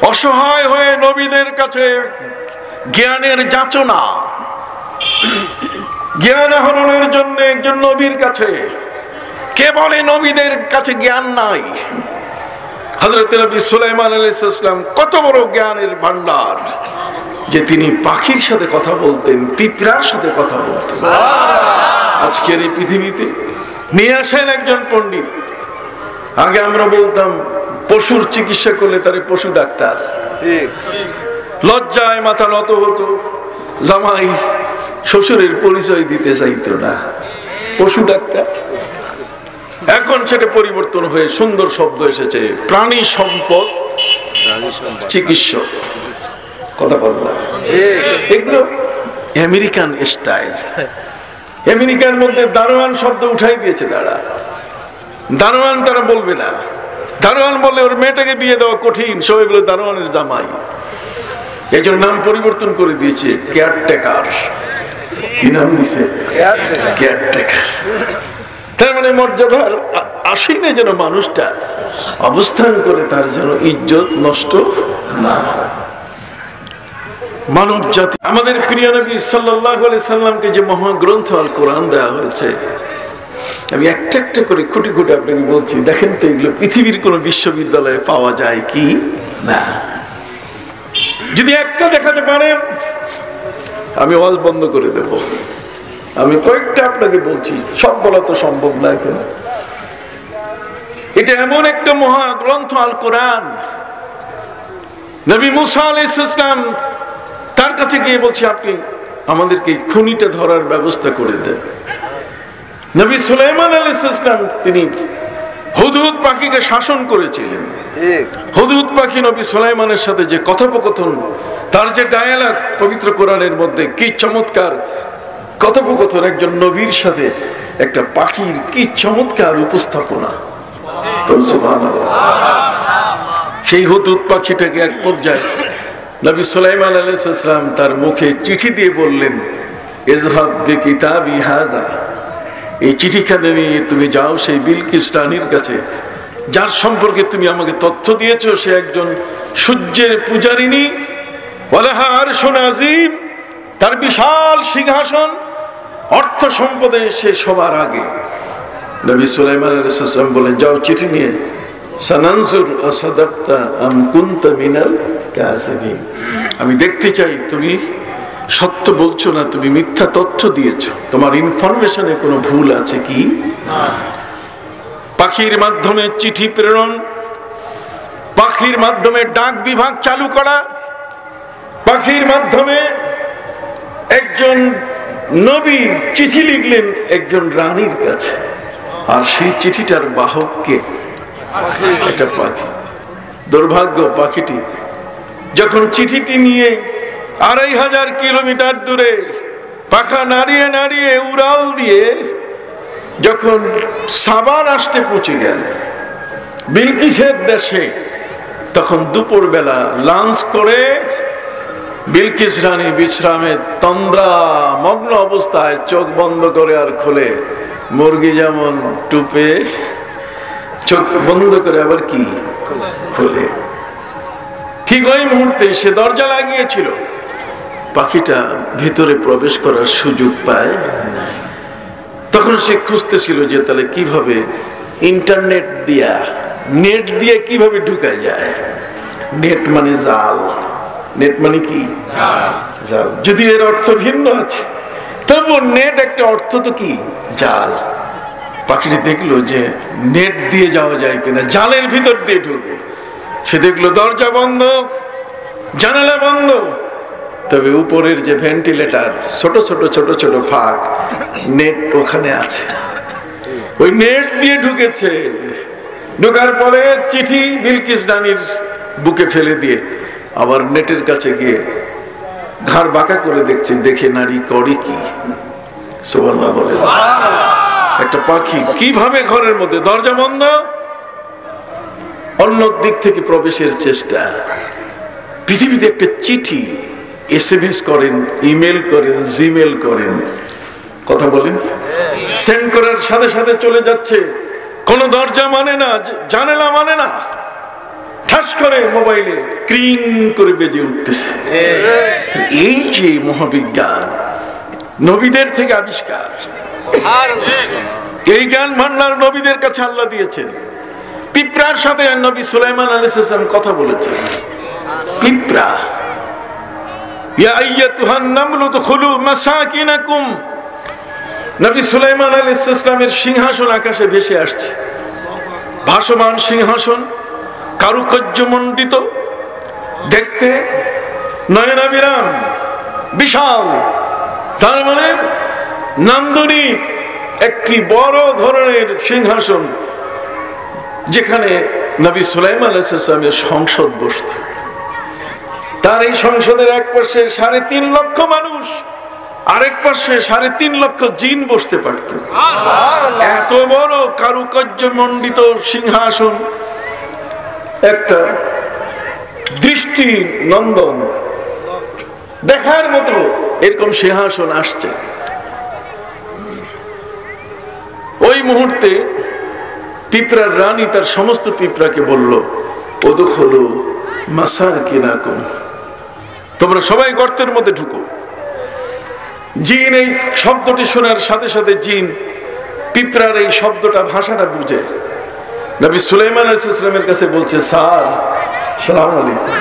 অসহায় হয়ে নবীদের কাছে জ্ঞানের যাচনা, জ্ঞান আহরণের জন্য একজন নবীর কাছে, কে বলে নবীদের কাছে জ্ঞান নাই? হযরত নবী সুলাইমান আলাইহিস সালাম কত বড় জ্ঞানের ভান্ডার যে তিনি পাখির সাথে কথা বলতেন, পিঁপড়ার সাথে কথা বলতেন। আজকের এই পৃথিবীতে নিয়ে আসেন একজন পণ্ডিত। আগে আমরা বলতাম পশুর চিকিৎসা করলে তারে পশু ডাক্তার, লজ্জায় মাথা নত হতো, জামাই শ্বশুরের পরিচয় দিতে চাইতো না, পশু ডাক্তার। এখন সেটা পরিবর্তন হয়ে সুন্দর শব্দ এসেছে, প্রাণী সম্পদ চিকিৎসক। কথা বললাম, এগুলো আমেরিকান স্টাইল। আমেরিকার মধ্যে দারোয়ান শব্দ উঠাই দিয়েছে, দারোয়ান তারা বলবে না। দারোয়ান বললে ওর মেয়েটাকে বিয়ে দেওয়া কঠিন, সবাই বলে দারোয়ানের জামাই। এই জন্য নাম পরিবর্তন করে দিয়েছে কেয়ারটেকার। কি নাম দিছে? কেয়ারটেকার। তার মানে মর্যাদার আসেই না যেন মানুষটা অবস্থান করে, তার যেন ইজ্জত নষ্ট না হয়। মানব জাতি, আমাদের প্রিয় নবী সাল্লাল্লাহু আলাইহি সাল্লামকে যে মহাগ্রন্থ আল কোরআন দেওয়া হয়েছে, আমি একটা একটা করে খুঁটি খুঁটি আপনাকে বলছি, দেখেন তো এগুলো পৃথিবীর কোন বিশ্ববিদ্যালয়ে পাওয়া যায় কি না। যদি একটা দেখাতে পারেন আমি ওয়াজ বন্ধ করে দেব। আমি কয়েকটা আপনাকে বলছি, সব বলা তো সম্ভব না এখানে। এটা এমন একটা মহাগ্রন্থ আল কোরআন। নবী মুসা আলাইহিস সালাম তার কাছে গিয়ে বলছে, আপনি আমাদেরকে খুনিটা ধরার ব্যবস্থা করে দেন। নবী সুলাইমান আলাইহিস সালাম তিনি হুদহুদ পাখিকে শাসন করেছিলেন। হুদহুদ পাখি নবী সুলাইমানের সাথে যে কথোপকথন, তার যে ডায়ালগ পবিত্র কোরআনের মধ্যে, কি চমৎকার কথোপকথন! একজন নবীর সাথে একটা পাখির কি চমৎকার উপস্থাপনা! সেই হুদহুদ পাখিটাকে এক পর্যায়ে নবী সুলাইমান আলাইহিস সালাম তার মুখে চিঠি দিয়ে বললেন, ইযহাব বিকিতাবি হাযা, এই চিঠিখানা নিয়ে তুমি যাও সেই বিলকিস রানীর কাছে, যার সম্পর্কে তুমি আমাকে তথ্য দিয়েছো। সে একজন সূর্যের পূজারিণী, ওয়ালাহা আরশুন আযীম, তার বিশাল সিংহাসন, অর্থ সম্পদে সে সবার আগে। নবী সুলাইমান আলাইহিস সালাম বলেন, যাও চিঠি নিয়ে, সানানজুর আসাদাক্তা আম কুনতা মিনাল কাযিবিন, আমি দেখতে চাই তুমি সত্য বলছো না, তুমি মিথ্যা তথ্য দিয়েছো, তোমার ইনফরমেশনে কোনো ভুল আছে কি। পাখির মাধ্যমে চিঠি প্রেরণ, পাখির মাধ্যমে ডাক বিভাগ চালু করা, পাখির মাধ্যমে একজন নবী চিঠি লিখলেন একজন রানীর কাছে, আর সেই চিঠিটার বাহককে একটা পাখি। দুর্ভাগ্য, পাখিটি যখন চিঠিটি নিয়ে 2500 কিলোমিটার দূরে পাখা নাড়িয়ে নাড়িয়ে উড়াল দিয়ে যখন সাবা রাষ্ট্রে পৌঁছে গেল, বিলকিসের দেশে, তখন দুপুর বেলা লাঞ্চ করে বিলকিস রানী বিশ্রামে তন্দ্রা মগ্ন অবস্থায় চোখ বন্ধ করে আর খোলে, মুরগি যেমন টুপে চোখ বন্ধ করে আবার কি খোলে, ঠিক ওই মুহূর্তে সে দরজা লাগিয়েছিল। পাখিটা ভিতরে প্রবেশ করার সুযোগ পায়। তখন সে খুঁজতেছিল যে তাহলে কিভাবে ইন্টারনেট দিয়া, নেট দিয়ে কিভাবে ঢুকা যায়। নেট মানে জাল, নেট মানে কি জাল, যদি এর অর্থ ভিন্ন আছে তবু নেট একটা অর্থ তো কি জাল। পাখিটি দেখলো যে নেট দিয়ে যাওয়া যায় কিনা, জালের ভিতর দিয়ে ঢুকে। সে দেখলো দরজা বন্ধ, জানালা বন্ধ, তবে উপরের যে ভেন্টিলেটর, ছোট ছোট ছোট ছোট ফাঁক, নেট ওখানে আছে। ওই নেট দিয়ে ঢুকেছে। ঢোকার পরে চিঠি বিলকিস রানীর বুকে ফেলে দিয়ে আবার নেটের কাছে গিয়ে ঘাড় বাঁকা করে দেখছে, দেখে নারী করে কি। সুবহানাল্লাহ বলে। একটা পাখি কিভাবে ঘরের মধ্যে, দরজা বন্ধ, অন্য দিক থেকে প্রবেশের চেষ্টা। পৃথিবীতে একটা চিঠি SMS করেন, ইমেল করেন, জিমেল করেন, কথা বলেন, সেন্ড করার সাথে সাথে চলে যাচ্ছে। কোন দরজা মানে না, জানালা মানে না, ঠাস করে মোবাইলে ক্রিং করে বেজে উঠতেছে। এই যে মহাবিজ্ঞান, নবীদের থেকে আবিষ্কার, এই জ্ঞান ভান্ডার নবীদের কাছে আল্লাহ দিয়েছেন। পিঁপড়ার সাথে নবী সুলাইমান আলাইহিস সালাম কথা বলেছেন। পিঁপড়া, ইয়া আইয়াতুহান নামলু দুখুলু মাসাকিনাকুম, নবী সুলাইমান আলাইহিস সালামের সিংহাসন আকাশে ভেসে আসছে। ভাসমান সিংহাসন, কারুকার্যমণ্ডিত, দেখতে নয়নাভিরাম, বিশাল, তার মানে নান্দনিক একটি বড় ধরনের সিংহাসন, যেখানে নবী সুলাইমান আলাইহিস সালামের সংসদ বসত। তার এই সংসদের এক পাশে 3.5 লক্ষ মানুষ, আরেক পাশে 3.5 লক্ষ জিন বসতে পারত। এত বড় কারুকার্য মণ্ডিত সিংহাসন, একটা দৃষ্টি নন্দন দেখার মতো এরকম সিংহাসন আসছে। ওই মুহূর্তে পিঁপড়ার রানী তার সমস্ত পিঁপড়াকে বলল, উদখুলু মাসাকিনাকুম, তোমরা সবাই গর্তের মধ্যে ঢুকো। জিন এই শব্দটি শোনার সাথে সাথে জিন পিঁপড়ার এই শব্দটা, ভাষাটা বুঝে। নবী সুলাইমান আলাইহিস সালামের কাছে বলছে, স্যার সালাম আলাইকুম।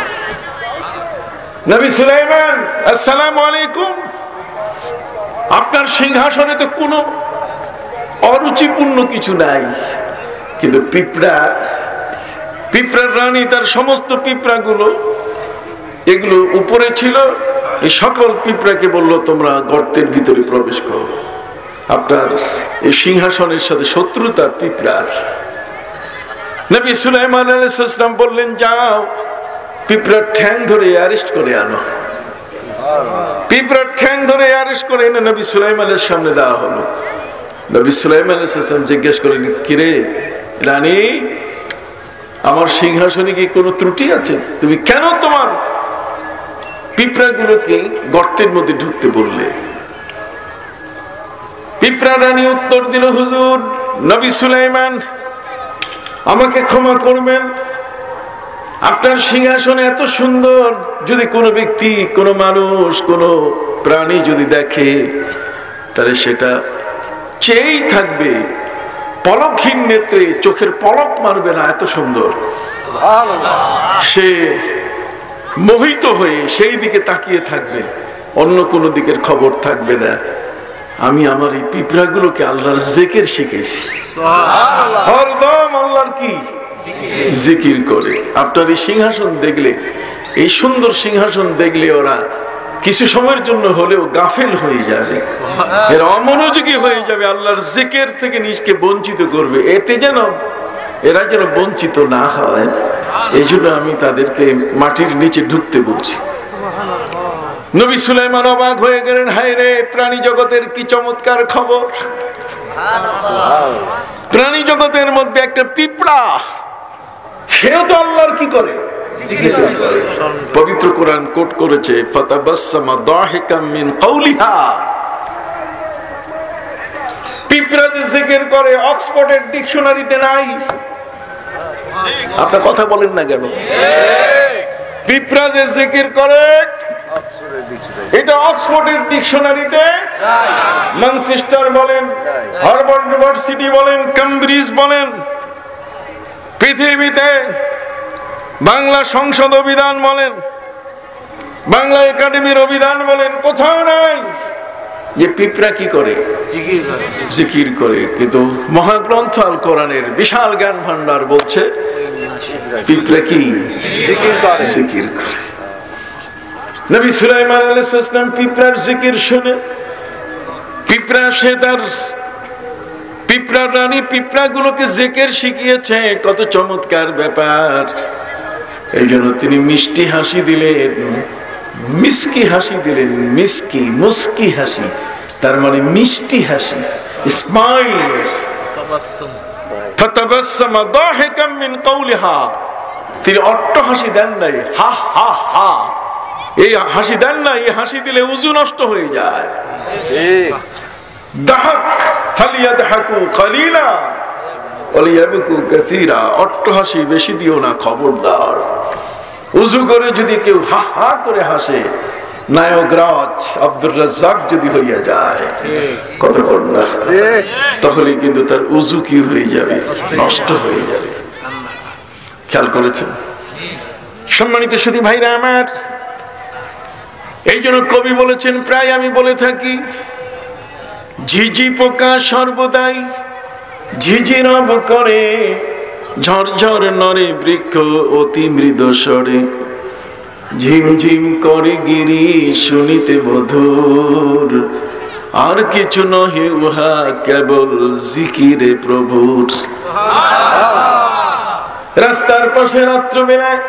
নবী সুলাইমান, আসসালামু আলাইকুম। আপনার সিংহাসনে তো কোনো অরুচিপূর্ণ কিছু নাই, কিন্তু পিঁপড়ার রানী তার সমস্ত পিঁপড়াগুলো এগুলো উপরে ছিল, এই সকল পিঁপড়াকে বলল, তোমরা গর্তের ভিতরে প্রবেশ করো, আপনার এই সিংহাসনের সাথে শত্রুতা পিঁপড়ার। নবী সুলাইমান আলাইহিস সালাম বললেন, যাও পিঁপড়ার ঠ্যাং ধরে অ্যারেস্ট করে আনো। পিঁপড়ার ঠ্যাং ধরে অ্যারেস্ট করে এনে নবী সুলাইমানের সামনে দেওয়া হলো। নবী সুলাইমান আলাইহিস সালাম জিজ্ঞেস করলেন, কিরে রানী, আমার সিংহাসনে কি কোনো ত্রুটি আছে? তুমি কেন তোমার পিঁপড়াগুলোকে গর্তের মধ্যে ঢুকতে বললে? পিঁপড়া রানী উত্তর দিল, হুজুর, নবী সুলাইমান আমাকে ক্ষমা করবেন, আপনার সিংহাসন এত সুন্দর, যদি কোনো ব্যক্তি, কোনো মানুষ, কোনো প্রাণী যদি দেখে, তাহলে সেটা চেয়েই থাকবে, পলকহীন নেত্রে, চোখের পলক মারবে না, এত সুন্দর। সে মোহিত হয়ে সেই দিকে তাকিয়ে থাকবে, অন্য কোনো দিকের খবর থাকবে না। আমি আমার এই পিঁপড়াগুলোকে আল্লাহর জিকির শিখেছি, হরদম আল্লাহর কি জিকির করে। আপনার এই সিংহাসন দেখলে, এই সুন্দর সিংহাসন দেখলে ওরা কিছু সময়ের জন্য হলেও গাফেল হয়ে যাবে, এরা অমনোযোগী হয়ে যাবে, আল্লাহর জিকির থেকে নিজকে বঞ্চিত করবে। এতে যেন এরা যেন বঞ্চিত না হয়, এই জন্য আমি তাদেরকে মাটির নিচে ঢুকতে বলছি। নবী সুলাইমান অবাক হয়ে গেলেন, হায় রে, প্রাণী জগতের কি চমৎকার খবর! প্রাণী জগতের মধ্যে একটা পিঁপড়া, সেও তো আল্লাহর কি করে, পবিত্র কোরআন কোট করেছে, ফাতাবাসসামা দাহিকাম মিন কাউলিহা। পিঁপড়া যে জিকির করে, অক্সফোর্ডের ডিকশনারিতে নাই। আপনার কথা বলেন না কেন? পিঁপড়া যে জিকির করে, এটা অক্সফোর্ডের ডিকশনারিতে, ম্যানচেস্টার বলেন, হার্ভার্ড ইউনিভার্সিটি বলেন, কেমব্রিজ বলেন, পৃথিবীতে বাংলা সংসদ অভিধান বলেন, বাংলা একাডেমির অভিধান বলেন, কোথাও নাই যে পিঁপড়া কি করে, জিকির করে। কিন্তু মহাগ্রন্থ আল কোরআনের বিশাল জ্ঞান ভান্ডার বলছে পিঁপড়া কি জিকির করে। নবী সুলাইমান আলাইহিস সালাম পিঁপড়ার জিকির শুনে, পিঁপড়া সে তার পিঁপড়ার রানী পিঁপড়াগুলোকে জিকির শিখিয়েছে, কত চমৎকার ব্যাপার। এই জন্য তিনি মিষ্টি হাসি দিলেন, মিষ্টি হাসি দিলেন, মুস্কি হাসি, তার মানে মিষ্টি হাসি, স্মাইল। ফাতাবাসসামা দাহিকাম মিন কাউলিহা, তিনি অট্ট হাসি দেন নাই, হা হা হা, এই হাসি দেন না, এই হাসি দিলে উযু নষ্ট হয়ে যায়। দাহাক ফালিয়াদহাকু কালিলা ওয়ালিয়াবকু কাসীরা, অট্ট হাসি বেশি দিও না, খবরদার। উযু করে যদি কেউ হা হা করে হাসে, নায়করাজ আব্দুর রাজ্জাক যদি হইয়া যায়, কত না, তাহলে কিন্তু তার উযু কি হয়ে যাবে, নষ্ট হয়ে যাবে। খেয়াল করেছেন? সম্মানিত সুধী ভাইরা আমার, এই জন্য কবি বলেছেন, প্রায় আমি বলে থাকি, ঝিঝি পোকা সর্বদাই ঝিঝি রব করে, ঝরঝর নরে বৃক্ষ অতি মৃদু স্বরে, ঝিমঝিম করে গিরি শুনিতে মধুর, আর কিছু নহে উহা কেবল জিকিরে প্রভুর। রাস্তার পাশে রাত্রবেলায়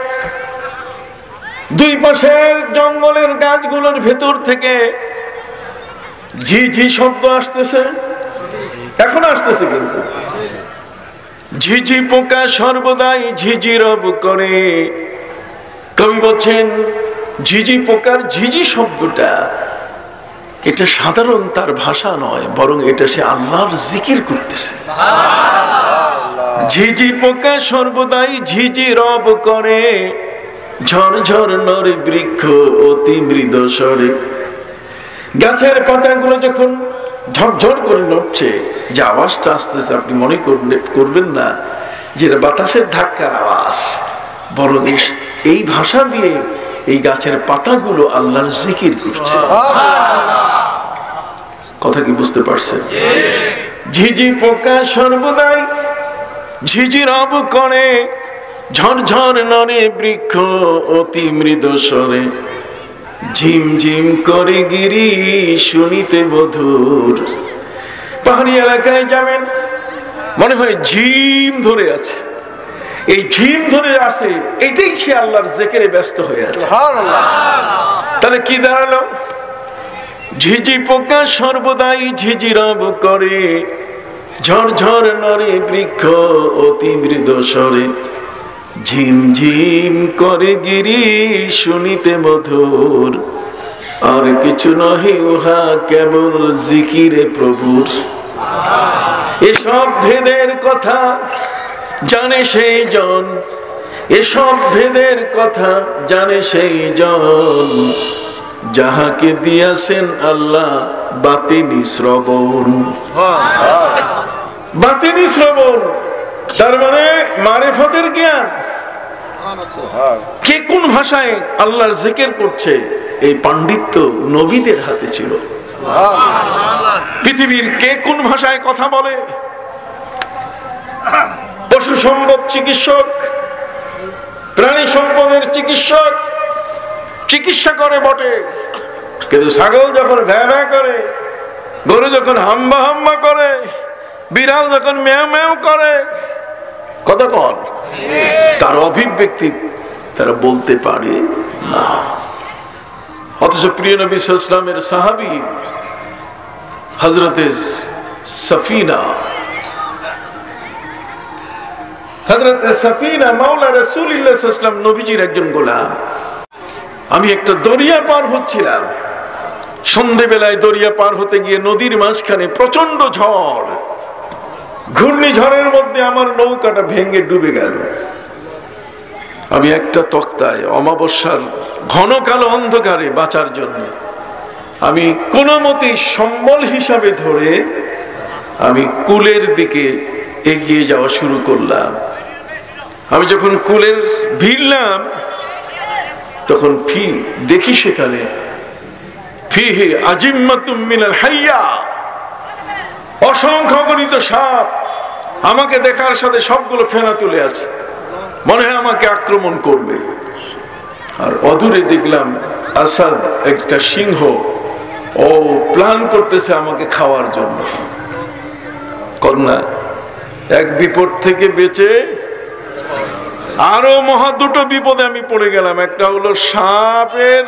দুই পাশে জঙ্গলের গাছগুলোর ভেতর থেকে ঝিঝি শব্দ আসতেছে, এখন আসতেছে, কিন্তু ঝিঝি পোকা সর্বদাই ঝিঝি রব করে। কবি বলছেন, ঝিঝি পোকার ঝিঝি শব্দটা, এটা সাধারণ তার ভাষা নয়, বরং এটা সে আল্লাহর জিকির করতেছে। ঝিঝি পোকা সর্বদাই ঝিঝি রব করে, ঝরঝর নরে বৃক্ষ অতি মৃদু স্বরে। গাছের পাতাগুলো যখন ঝরঝর করে নড়ছে, যে আওয়াজটা আসতেছে আপনি মনে করবেন না যে বাতাসের ধাক্কার আওয়াজ, বরং এই ভাষা দিয়ে এই গাছের পাতাগুলো আল্লাহর জিকির করছে। কথা কি বুঝতে পারছেন? ঝিঝি পোকা সর্বদাই ঝিঝি রব করে, ঝরঝর নরে বৃক্ষ অতি মৃদু স্বরে, ঝিম ঝিম করে গিরি শুনিতে মধুর। পাহাড়ি এলাকায় যাবেন, মনে হয় ঝিম ধরে আছে, এই ঝিম ধরে আসে, এটাই সে আল্লাহর জিকিরে ব্যস্ত হয়ে আছে। তাহলে কি দাঁড়ালো? ঝিঝি পোকা সর্বদাই ঝিঝি রব করে, ঝরঝর নরে বৃক্ষ অতি মৃদু স্বরে, ঝিম ঝিম করে গিরি শুনিতে মধুর। আর কিছু নহে উহা কেবল জিকিরে প্রভুর। এসব ভেদের কথা জানে সেই জন, এসব ভেদের কথা জানে সেই জন, যাহাকে দিয়াছেন আল্লাহ বাতিনি শ্রবণ। বাতিনি শ্রবণ তার মানে মারিফতের জ্ঞান। কে কোন ভাষায় আল্লাহর জিকির করছে, এই পাণ্ডিত্য নবীদের হাতে ছিল। পৃথিবীর কে কোন ভাষায় কথা বলে, পশু সম্পদ চিকিৎসক, প্রাণী সম্পদের চিকিৎসক চিকিৎসা করে বটে, কিন্তু ছাগল যখন ভ্যা ভ্যা করে, গরু যখন হাম্বা হাম্বা করে, বিড়াল যখন ম্যাও ম্যাও করে, কথা কন, তার অভিব্যক্তি তারা বলতে পারে না। অথচ প্রিয় নবী সাল্লাল্লাহু আলাইহি ওয়াসাল্লামের সাহাবী হযরতে সাফিনা মাওলা রাসূলুল্লাহ সাল্লাল্লাহু আলাইহি ওয়াসাল্লাম নবীজির একজন গোলাম। আমি একটা দরিয়া পার হচ্ছিলাম, সন্ধ্যেবেলায় দরিয়া পার হতে গিয়ে নদীর মাঝখানে প্রচন্ড ঝড়, ঘূর্ণিঝড়ের মধ্যে আমার নৌকাটা ভেঙে ডুবে গেল। আমি একটা তক্তায় অমাবস্যার ঘন কালো অন্ধকারে বাঁচার জন্য আমি কোনো মতেই সম্বল হিসাবে ধরে আমি কুলের দিকে এগিয়ে যাওয়া শুরু করলাম। আমি যখন কুলের ভিড়লাম তখন দেখি সেখানে ফিহি আজিম্মাতুম মিনাল হাইয়া, অসংখ্য গণিত সাপ আমাকে দেখার সাথে সবগুলো ফেনা তুলে আছে, মনে হয় আমাকে আক্রমণ করবে। আর অদূরে দেখলাম আসাদ একটা সিংহ, ও প্ল্যান করতেছে আমাকে খাওয়ার জন্য। কন্যা এক বিপদ থেকে বেঁচে আরো মহা দুটো বিপদে আমি পড়ে গেলাম। একটা হলো সাপের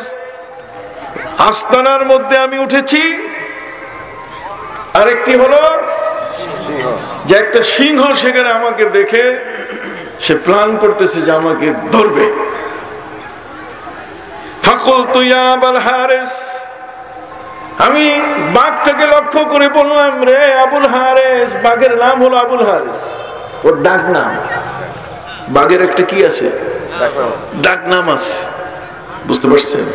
আস্তানার মধ্যে আমি উঠেছি, আরেকটি হলো যে একটা সিংহ সেখানে আমাকে দেখে সে প্ল্যান করতেছে যে আমাকে ধরবে। ফাকুলতু ইয়া আবুল হারিস, আমি বাঘটাকে লক্ষ্য করে বললাম, রে আবুল হারিস। বাঘের নাম হলো আবুল হারিস, ওর ডাক নাম। বাঘের একটা কি আছে, ডাক নাম আছে, বুঝতে পারছেন?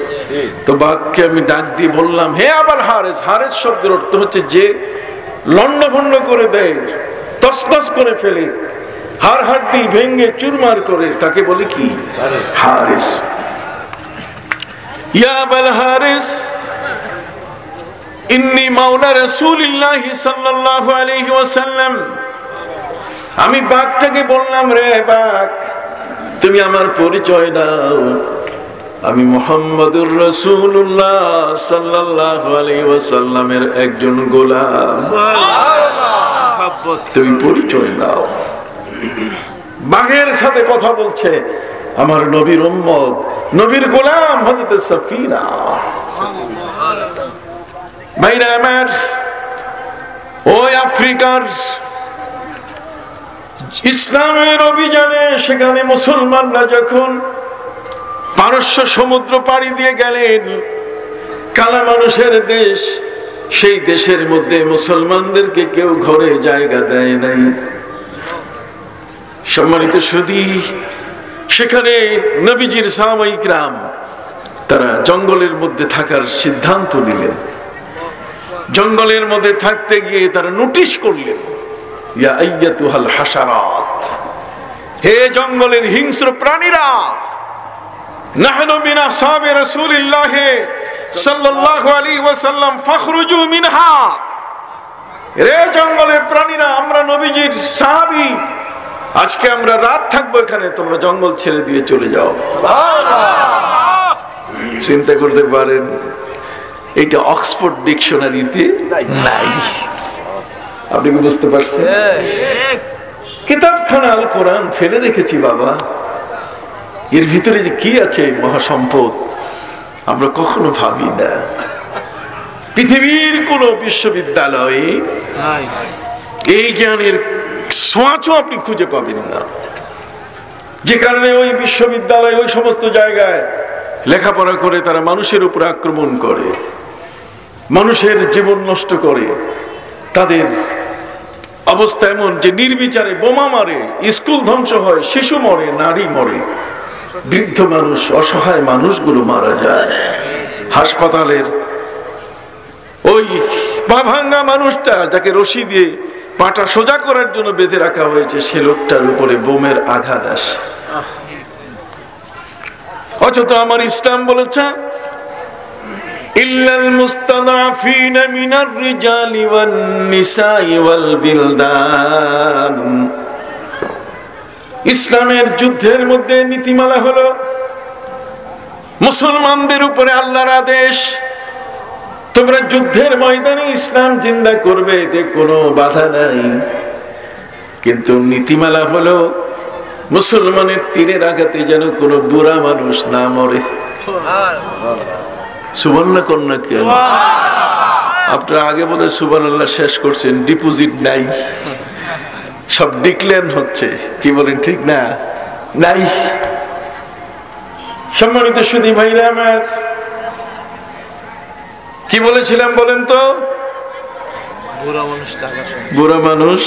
তো বাঘকে আমি ডাক দিয়ে বললাম, হে আবুল হারিস। হারিস শব্দের অর্থ হচ্ছে যে লন্ডভন্ড করে দেয়, তছনছ করে ফেলে, হাড় হাড্ডি ভেঙে চুরমার করে, তাকে বলে কি? হারিস। ইয়া আবুল হারিস ইন্নী মাওলা রাসূলুল্লাহ সাল্লাল্লাহু আলাইহি ওয়াসাল্লাম। আমি বাঘটাকে বললাম, রে বাঘ, তুমি আমার পরিচয় দাও, আমি মুহাম্মদুর রাসূলুল্লাহ সাল্লাল্লাহু আলাইহি ওয়াসাল্লামের একজন গোলাম, তুমি পরিচয় দাও। বাঘের সাথে কথা বলছে আমার নবীর উম্মত, নবীর গোলাম হযরত সাফিনা। ভাইরা আমার, ওই আফ্রিকার ইসলামের অভিযানে সেখানে মুসলমানরা যখন পারস্য সমুদ্র পাড়ি দিয়ে গেলেন, কালা মানুষের দেশ, সেই দেশের মধ্যে মুসলমানদেরকে কেউ ঘরে জায়গা দেয় নাই। সম্মানিত সুধী, সেখানে নবীজির সাহাবায়ে কিরাম তারা জঙ্গলের মধ্যে থাকার সিদ্ধান্ত নিলেন। জঙ্গলের মধ্যে থাকতে গিয়ে তারা নোটিশ করলেন, ইয়া আইয়াতুহাল হাশারাত, হে জঙ্গলের হিংস্র প্রাণীরা, নাহনু মিন আসহাবি রাসূলিল্লাহ সাল্লাল্লাহু আলাইহি ওয়াসাল্লাম ফাখরুজু মিনহা, রে জঙ্গলের প্রাণীরা, আমরা নবীজির সাহাবী, আজকে আমরা রাত থাকবো এখানে, তোমরা জঙ্গল ছেড়ে দিয়ে চলে যাও। চিন্তা করতে পারেন, এটা অক্সফোর্ড ডিকশনারিতে নাই। আপনি কি বুঝতে পারছেন? কিতাবখানা আল কোরআন ফেলে রেখেছি বাবা, এর ভিতরে যে কি আছে মহাসম্পদ আমরা কখনো ভাবি না। পৃথিবীর কোন বিশ্ববিদ্যালয়ে এই জ্ঞানের ছোঁয়াচও আপনি খুঁজে পাবেন না। যে কারণে ওই বিশ্ববিদ্যালয়, ওই সমস্ত জায়গায় লেখাপড়া করে তারা মানুষের উপর আক্রমণ করে, মানুষের জীবন নষ্ট করে, তাদের অবস্থা এমন যে নির্বিচারে বোমা মারে, স্কুল ধ্বংস হয়, শিশু মরে, নারী মরে, বৃদ্ধ মানুষ, অসহায় মানুষগুলো মারা যায়। হাসপাতালের ওই পা ভাঙ্গা মানুষটা যাকে রশি দিয়ে পাটা সোজা করার জন্য বেঁধে রাখা হয়েছে, সে লোকটার উপরে বোমের আঘাত আসে। অথচ আমার ইসলাম বলেছে ইল্লাল মুস্তাদআফিনা মিনার রিজালি ওয়ান নিসাই ওয়াল বিলদান। ইসলামের যুদ্ধের মধ্যে নীতিমালা হলো মুসলমানদের উপরে আল্লাহর আদেশ, তোমরা যুদ্ধের ময়দানে ইসলাম জিন্দা করবে, এতে কোনো বাধা নাই, কিন্তু নীতিমালা হলো মুসলমানের তীরের আঘাতে যেন কোনো বুড়া মানুষ না মরে। সুবহানাল্লাহ কন্যা কেন? আপনারা আগে বোধহয় সুবহানাল্লাহ শেষ করছেন, ডিপোজিট নাই, সব ডিক্লেয়ার হচ্ছে, কি বলেন ঠিক না? নাই। সম্মানিত সুধী ভাইরা আমার, কি বলেছিলাম বলেন তো? বুড়া মানুষ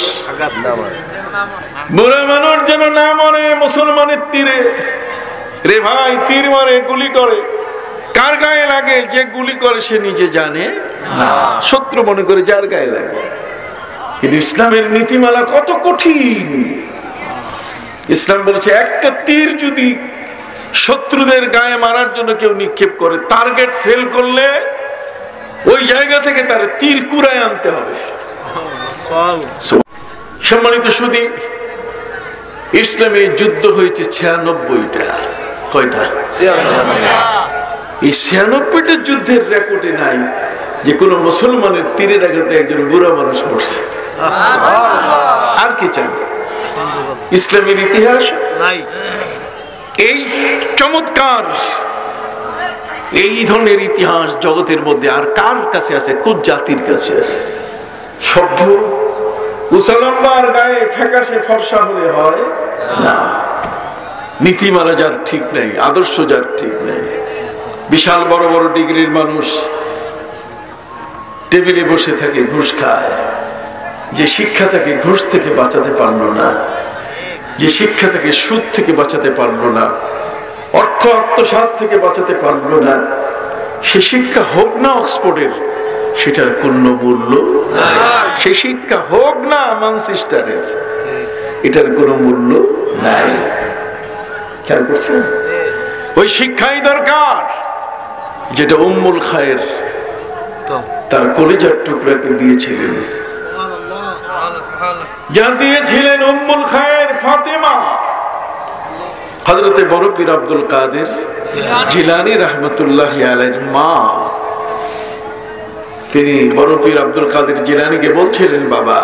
যেন না মরে মুসলমানের তীরে। রে ভাই, তীর মারে, গুলি করে, কার গায়ে লাগে? যে গুলি করে সে নিজে জানে না, শত্রু মনে করে যার গায়ে লাগে। কিন্তু ইসলামের নীতিমালা কত কঠিন। ইসলাম বলেছে একটা তীর যদি শত্রুদের গায়ে মারার জন্য কেউ নিক্ষেপ করে, টার্গেট ফেল করলে ওই জায়গা থেকে তার তীর কুড়ায় আনতে হবে। সম্মানিত সুধী, ইসলামে যুদ্ধ হয়েছে 96টা। কয়টা? এই 96টা যুদ্ধের রেকর্ডে নাই যে কোন মুসলমানের তীরের আঘাতে একজন বুড়া মানুষ মরছে। আর কি চান? ইসলামের ইতিহাস নাই এই চমৎকার, এই ধরনের ইতিহাস জগতের মধ্যে আর কার কাছে আছে? কোন জাতির কাছে আছে? সভ্য মুসলমানদের গায়ে ফ্যাকাশে ফর্সা হলে হয় না। নীতিমালা যার ঠিক নেই, আদর্শ যার ঠিক নেই, বিশাল বড় বড় ডিগ্রির মানুষ টেবিলে বসে থাকে, ঘুষ খায়। যে শিক্ষা তাকে ঘুষ থেকে বাঁচাতে পারলো না, যে শিক্ষা তাকে সুদ থেকে বাঁচাতে পারলো না, অর্থ আত্মসাৎ থেকে বাঁচাতে পারলো না, সে শিক্ষা হোক না অক্সফোর্ডের, সেটার কোনো মূল্য নাই। সে শিক্ষা হোক না ম্যানচেস্টারের, এটার কোনো মূল্য নাই। খেয়াল করছেন? ওই শিক্ষাই দরকার যেটা উম্মুল খায়ের তার কলিজার টুকরাকে দিয়েছিলেন, যা দিয়েছিলেন উম্মুল খায়ের ফাতেমা। হযরতে বড় পীর আব্দুল কাদের জিলানী রাহমাতুল্লাহি আলাইহির মা, তিনি বড় পীর আব্দুল কাদের জিলানীকে বলছিলেন, বাবা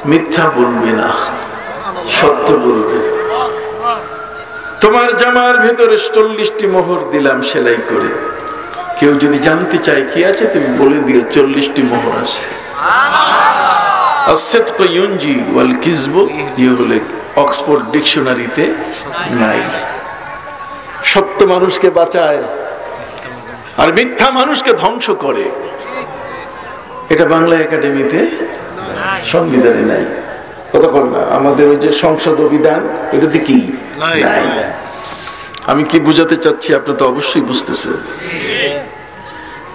মিথ্যা বলবে না, সত্য বলবে। তোমার জামার ভেতরে 40টি মোহর দিলাম সেলাই করে, কেউ যদি জানতে চায় কি আছে তুমি বলে দিও 40টি মোহর আছে। as-sidqu yunji wal kizbu ইহলে অক্সফোর্ড ডিকশনারিতে নাই। সত্য মানুষকে বাঁচায় আর মিথ্যা মানুষকে ধ্বংস করে, এটা বাংলা একাডেমিতে, সংবিধানে নাই। কতক্ষণ না আমাদের ওই যে সংসদ বিধান, এটাতে কি নাই। আমি কি বুঝাতে চাচ্ছি আপনি তো অবশ্যই বুঝতেছেন।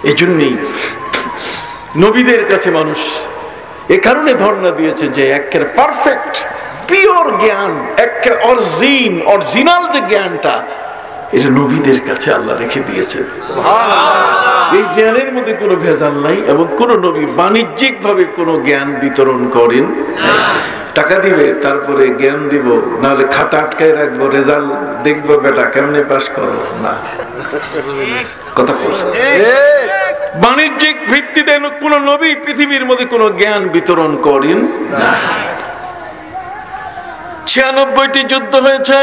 এই জন্যই নবীদের কাছে মানুষ এ কারণে ধর্ণা দিয়েছে যে একের পারফেক্ট পিওর জ্ঞান, একের অরিজিনাল যে জ্ঞানটা, এটা নবীদের কাছে আল্লাহ রেখে দিয়েছেন। এই জ্ঞানের মধ্যে কোনো ভেজাল নাই, এবং কোন নবী বাণিজ্যিক ভাবে কোনো জ্ঞান বিতরণ করেন। টাকা দিবে তারপরে জ্ঞান দিব, নাহলে খাতা আটকায় রাখবো, রেজাল্ট দেখবো বেটা কেমনে পাস করো, না কথা বলছে। বাণিজ্যিক ভিত্তিতে কোন নবী পৃথিবীর মধ্যে কোনো জ্ঞান বিতরণ করেন না। 96টি যুদ্ধ হয়েছে,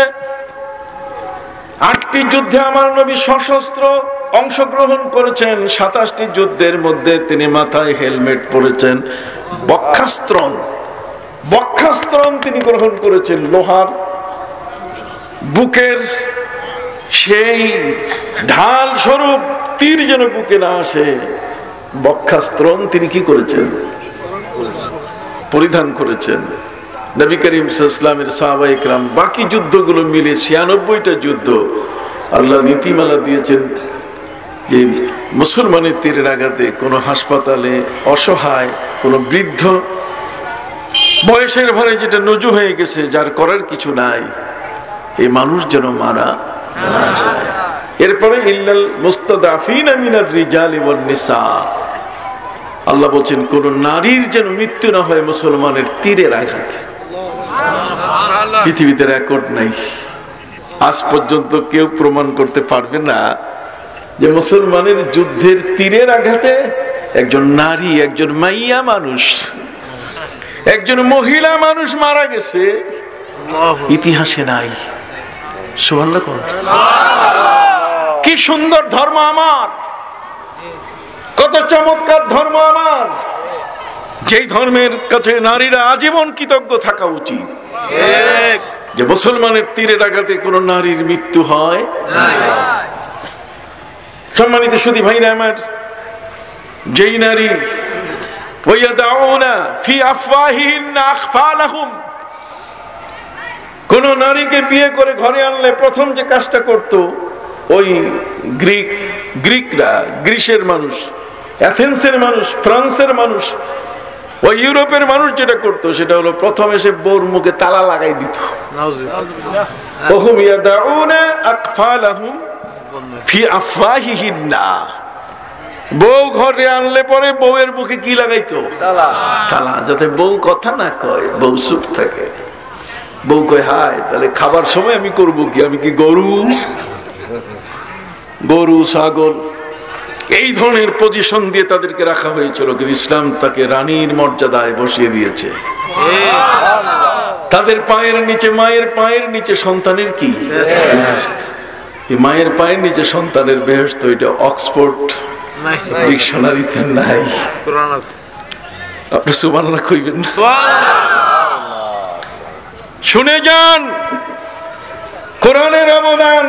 8টি যুদ্ধে আমার নবী সশস্ত্র অংশগ্রহণ করেছেন। 27টি যুদ্ধের মধ্যে তিনি মাথায় হেলমেট পরেছেন। বক্ষাস্ত্রণ তিনি গ্রহণ করেছেন, লোহার বুকের সেই ঢাল স্বরূপ তীর যেন বুকে না আসে, বক্ষাস্ত্রণ তিনি কি করেছেন? পরিধান করেছেন। নবী করিম সাল্লাল্লাহু আলাইহি ওয়াসাল্লামের সাহাবায়ে কেরাম বাকি যুদ্ধগুলো মিলে 96টা যুদ্ধ আল্লাহ নীতিমালা দিয়েছেন যে মুসলমানের তীরের আঘাতে কোনো হাসপাতালে অসহায় কোনো বৃদ্ধ বয়সের ভারে যেটা নজু হয়ে গেছে, যার করার কিছু নাই, এই মানুষ যেন মারা না যায়। এরপরে ইল্লাল মুস্তাদাফিনা মিনার রিজালি ওয়ান নিসা, আল্লাহ বলছেন কোন নারীর যেন মৃত্যু না হয় মুসলমানের তীরের আঘাতে। পৃথিবীতে রেকর্ড নাই, আজ পর্যন্ত কেউ প্রমাণ করতে পারবে না যে মুসলমানের যুদ্ধের তীরের আঘাতে একজন নারী, একজন মাইয়া মানুষ, একজন মহিলা মানুষ মারা গেছে, ইতিহাসে নাই। সুবহানাল্লাহ। কি সুন্দর ধর্ম আমার, কত চমৎকার ধর্ম আমার, যেই ধর্মের কাছে নারীরা আজীবন কৃতজ্ঞ থাকা উচিত, যে মুসলমানের তীরের আঘাতে কোন নারীর মৃত্যু হয় না। সম্মানিত সুধী ভাইরা আমার, যেই নারী কোন নারীকে বিয়ে করে ঘরে আনলে প্রথম যে কাজটা করত ওই গ্রিকরা, গ্রিসের মানুষ, অ্যাথেন্সের মানুষ, ফ্রান্সের মানুষ, ওই ইউরোপের মানুষ যেটা করতো সেটা হলো প্রথম এসে বউর মুখে তালা লাগাই দিত। বউ ঘরে আনলে পরে বউয়ের মুখে কি লাগাইতো? তালা, যাতে বউ কথা না কয়, বউ চুপ থাকে। বউ কয় হায়, তাহলে খাবার সময় আমি করবো কি? আমি কি গরু ছাগল? এই ধরনের পজিশন দিয়ে তাদেরকে রাখা হয়েছিল, কিন্তু ইসলাম তাকে রানীর মর্যাদায় বসিয়ে দিয়েছে। তাদের পায়ের নিচে, মায়ের পায়ের নিচে সন্তানের কি মায়ের পায়ের নিচে সন্তানের বেহেশত, এটা অক্সফোর্ড ডিকশনারিতে নাই। আপনি সুবহানাল্লাহ কইবেন না? শুনে যান কোরআনের অবদান,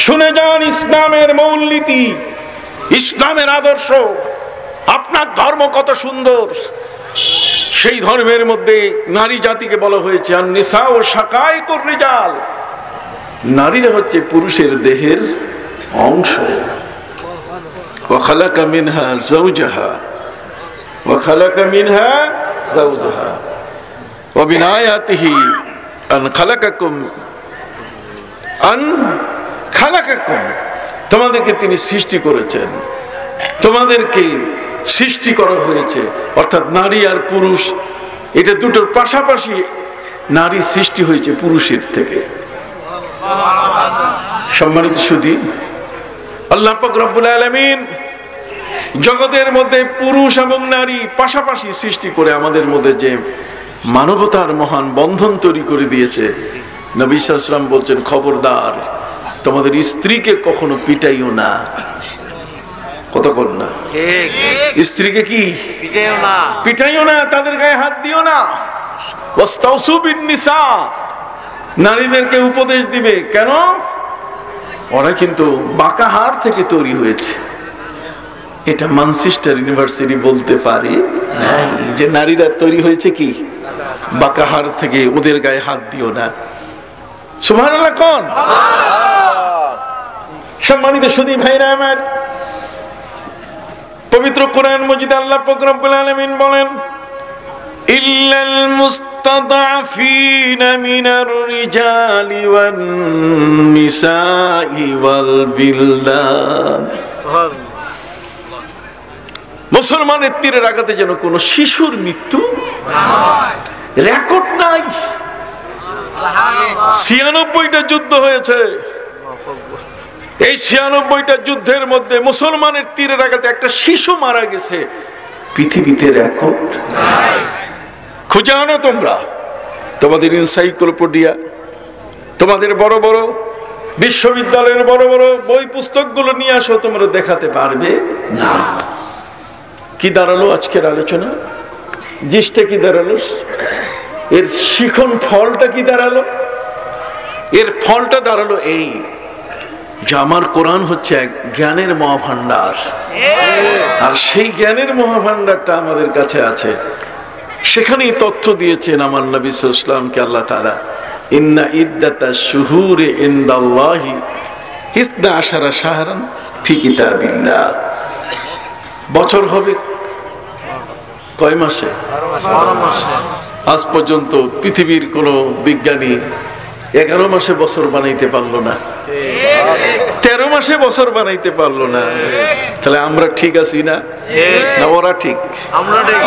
শুনে যান ইসলামের মূলনীতি, ইসলামের আদর্শ। আপনার ধর্ম কত সুন্দর, সেই ধর্মের মধ্যে নারী জাতিকে বলা হয়েছে আন-নিসা ও শাকাইকুর রিজাল, নারীরা হচ্ছে পুরুষের দেহের অংশ। ওয়া খালাকা মিনহা যাওজাহা ওয়া খালাকা মিনহা যাওজাহা ওয়া মিন আয়াতিহি আন খালাকাকুম তোমাদেরকে তিনি সৃষ্টি করেছেন, তোমাদেরকে সৃষ্টি করা হয়েছে, অর্থাৎ নারী আর পুরুষ এটা দুটোর পাশাপাশি নারী সৃষ্টি হয়েছে পুরুষের থেকে। সম্মানিত সুধী, আল্লাহ পাক রব্বুল আলামিন জগতের মধ্যে পুরুষ এবং নারী পাশাপাশি সৃষ্টি করে আমাদের মধ্যে যে মানবতার মহান বন্ধন তৈরি করে দিয়েছে, নবী সাল্লাল্লাহু আলাইহি ওয়াসাল্লাম বলছেন খবরদার তোমাদের স্ত্রীকে কখনো পিটাইও না। কতক্ষণ না? স্ত্রীকে কি পিটাইও না, তাদের গায়ে হাত দিও না। ওয়াস্তাউসু বিন-নিসা, নারীদেরকে উপদেশ দিবে। কেন? ওরা কিন্তু বাঁকা হাড় থেকে তৈরি হয়েছে। এটা ম্যানচেস্টার ইউনিভার্সিটি বলতে পারে যে নারীরা তৈরি হয়েছে কি বাঁকা হাড় থেকে, ওদের গায়ে হাত দিও না। সুবহানাল্লাহ কোন? সম্মানিত সুধী ভাইরা আমার, পবিত্র কোরআন মাজিদে আল্লাহ পাক রব্বুল আলামিন বলেন, ইল্লাল মুস্তাদআফিনা মিনার রিজালি ওয়ান নিসাই ওয়াল বিলদান। মুসলমানের তীরের আঘাতে যেন কোনো শিশুর মৃত্যু রেকর্ড নাই। ৯৬টা যুদ্ধ হয়েছে, এই ৯৬টা যুদ্ধের মধ্যে মুসলমানের তীরের আঘাতে একটা শিশু মারা গেছে, পৃথিবীতে রেকর্ড নাই। খুঁজে আনো তোমরা তোমাদের এনসাইক্লোপিডিয়া, তোমাদের বড় বড় বিশ্ববিদ্যালয়ের বড় বড় বই পুস্তকগুলো নিয়ে আসো, তোমরা দেখাতে পারবে না। কি দাঁড়ালো আজকের আলোচনা? জিসটা কি দাঁড়ালো? এর শিখন ফলটা কি দাঁড়ালো? এর ফলটা দাঁড়ালো এই যে আমার কোরআন হচ্ছে এক জ্ঞানের মহাভান্ডার, আর সেই জ্ঞানের মহাভান্ডারটা আমাদের কাছে আছে। সেখানেই তথ্য দিয়েছেন আমার নবী সাল্লাল্লাহু আলাইহি ওয়াসাল্লামকে আল্লাহ তাআলা, ইন্না ইদ্দাতাশ শুহুরি ইনদাল্লাহি 12 শাহরান ফি কিতাবিল্লাহ। বছর হবে কয় মাসে? 12 মাসে। আজ পর্যন্ত পৃথিবীর কোন বিজ্ঞানী 11 মাসে বছর বানাইতে পারলো না, 13 মাসে বছর বানাইতে পারলো না। তাহলে আমরা ঠিক আছি না? না ওরা ঠিক? আমরা ঠিক।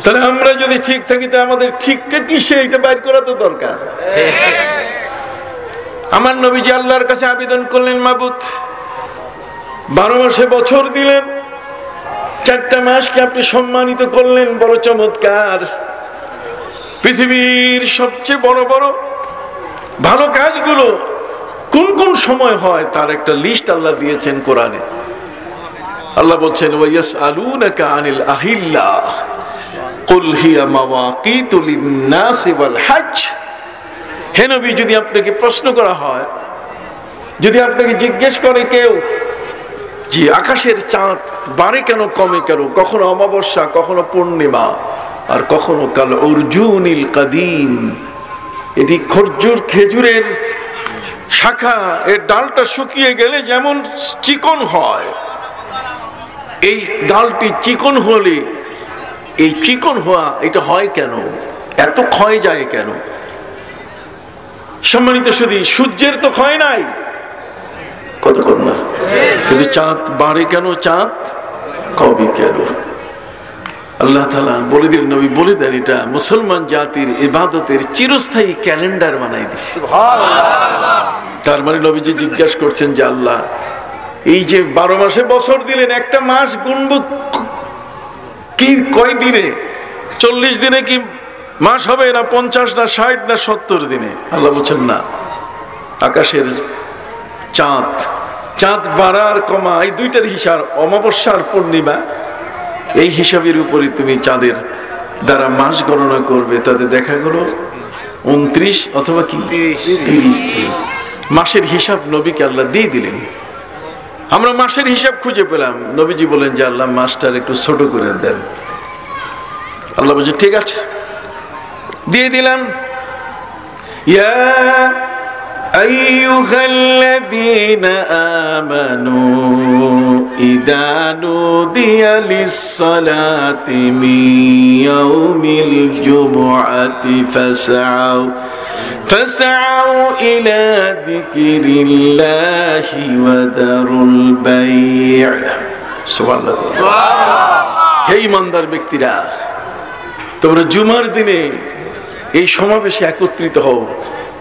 তাহলে আমরা যদি ঠিক থাকি তা আমাদের ঠিকটা কি সেইটা বাইর করা তো দরকার। আমার নবীজি আল্লাহর কাছে আবেদন করলেন, মাবুদ 12 মাসে বছর দিলেন, 4টা মাসকে আপনি সম্মানিত করলেন, বড় চমৎকার। পৃথিবীর সবচেয়ে বড় বড় ভালো কাজগুলো কোন কোন সময় হয় তার একটা লিস্ট আল্লাহ দিয়েছেন কোরআনে। আল্লাহ বলছেন, ওয়ায়াসআলুনাকা আনিল আহিল্লাহ কুল হিয়া মাওয়াকিতু লিন-নাসি ওয়াল হজ। হে নবী, যদি আপনাকে প্রশ্ন করা হয়, যদি আপনাকে জিজ্ঞেস করে কেউ যে আকাশের চাঁদ বাড়ে কেন কমে কেন, কখনো অমাবস্যা, কখনো পূর্ণিমা, আর কখনো কাল উরজুনিল কাদিম, এটি খেজুরের শাখা, এর ডালটা শুকিয়ে গেলে যেমন চিকন হয়, এই ডালটি চিকন হলে এই চিকন হওয়া এটা হয় কেন, এত ক্ষয় যায় কেন? সম্মানিত শুধু সূর্যের তো ক্ষয় নাই, কতক্ষণ না, কিন্তু চাঁদ বাড়ে কেন, চাঁদ কবে কেন? আল্লাহ তাআলা বলে দিলেন, নবী বলে দেন, এটা মুসলমান জাতির ইবাদতের চিরস্থায়ী ক্যালেন্ডার বানাই দিয়েছে। তার মানে নবীজি জিজ্ঞাসা করছেন যে আল্লাহ, এই যে 12 মাসে বছর দিলেন, একটা মাস গুনব কি কয় দিনে? 40 দিনে কি মাস হবে, না 50 না 60 না 70 দিনে? আল্লাহ বলছেন না, আকাশের চাঁদ বাড়া আর কমা এই দুইটার হিসাব, অমাবস্যা আর পূর্ণিমা, এই হিসাবের উপরে তুমি চাঁদের দ্বারা মাস গণনা করবে, তাতে দেখা গেল 29 অথবা কি 30 দিন। মাসের হিসাব নবীকে আল্লাহ দিয়ে দিলেন। আমরা মাসের হিসাব খুঁজে পেলাম, নবীজি বলেন যে আল্লাহ মাসটার একটু ছোট করে দেন। আল্লাহ বলছেন ঠিক আছে, দিয়ে দিলাম। ইয়া আইয়ুহাল্লাযীনা আমানু ইযা নুদিয়া লিস-সালাতি মিন ইয়াউমিল জুমআতি ফাসআউ ইলা যিকরিল্লাহি ওয়া দারুল বাই'। সুবহানাল্লাহ। হে ঈমানদার ব্যক্তিরা, তোমরা জুমার দিনে এই সমাবেশে একত্রিত হও,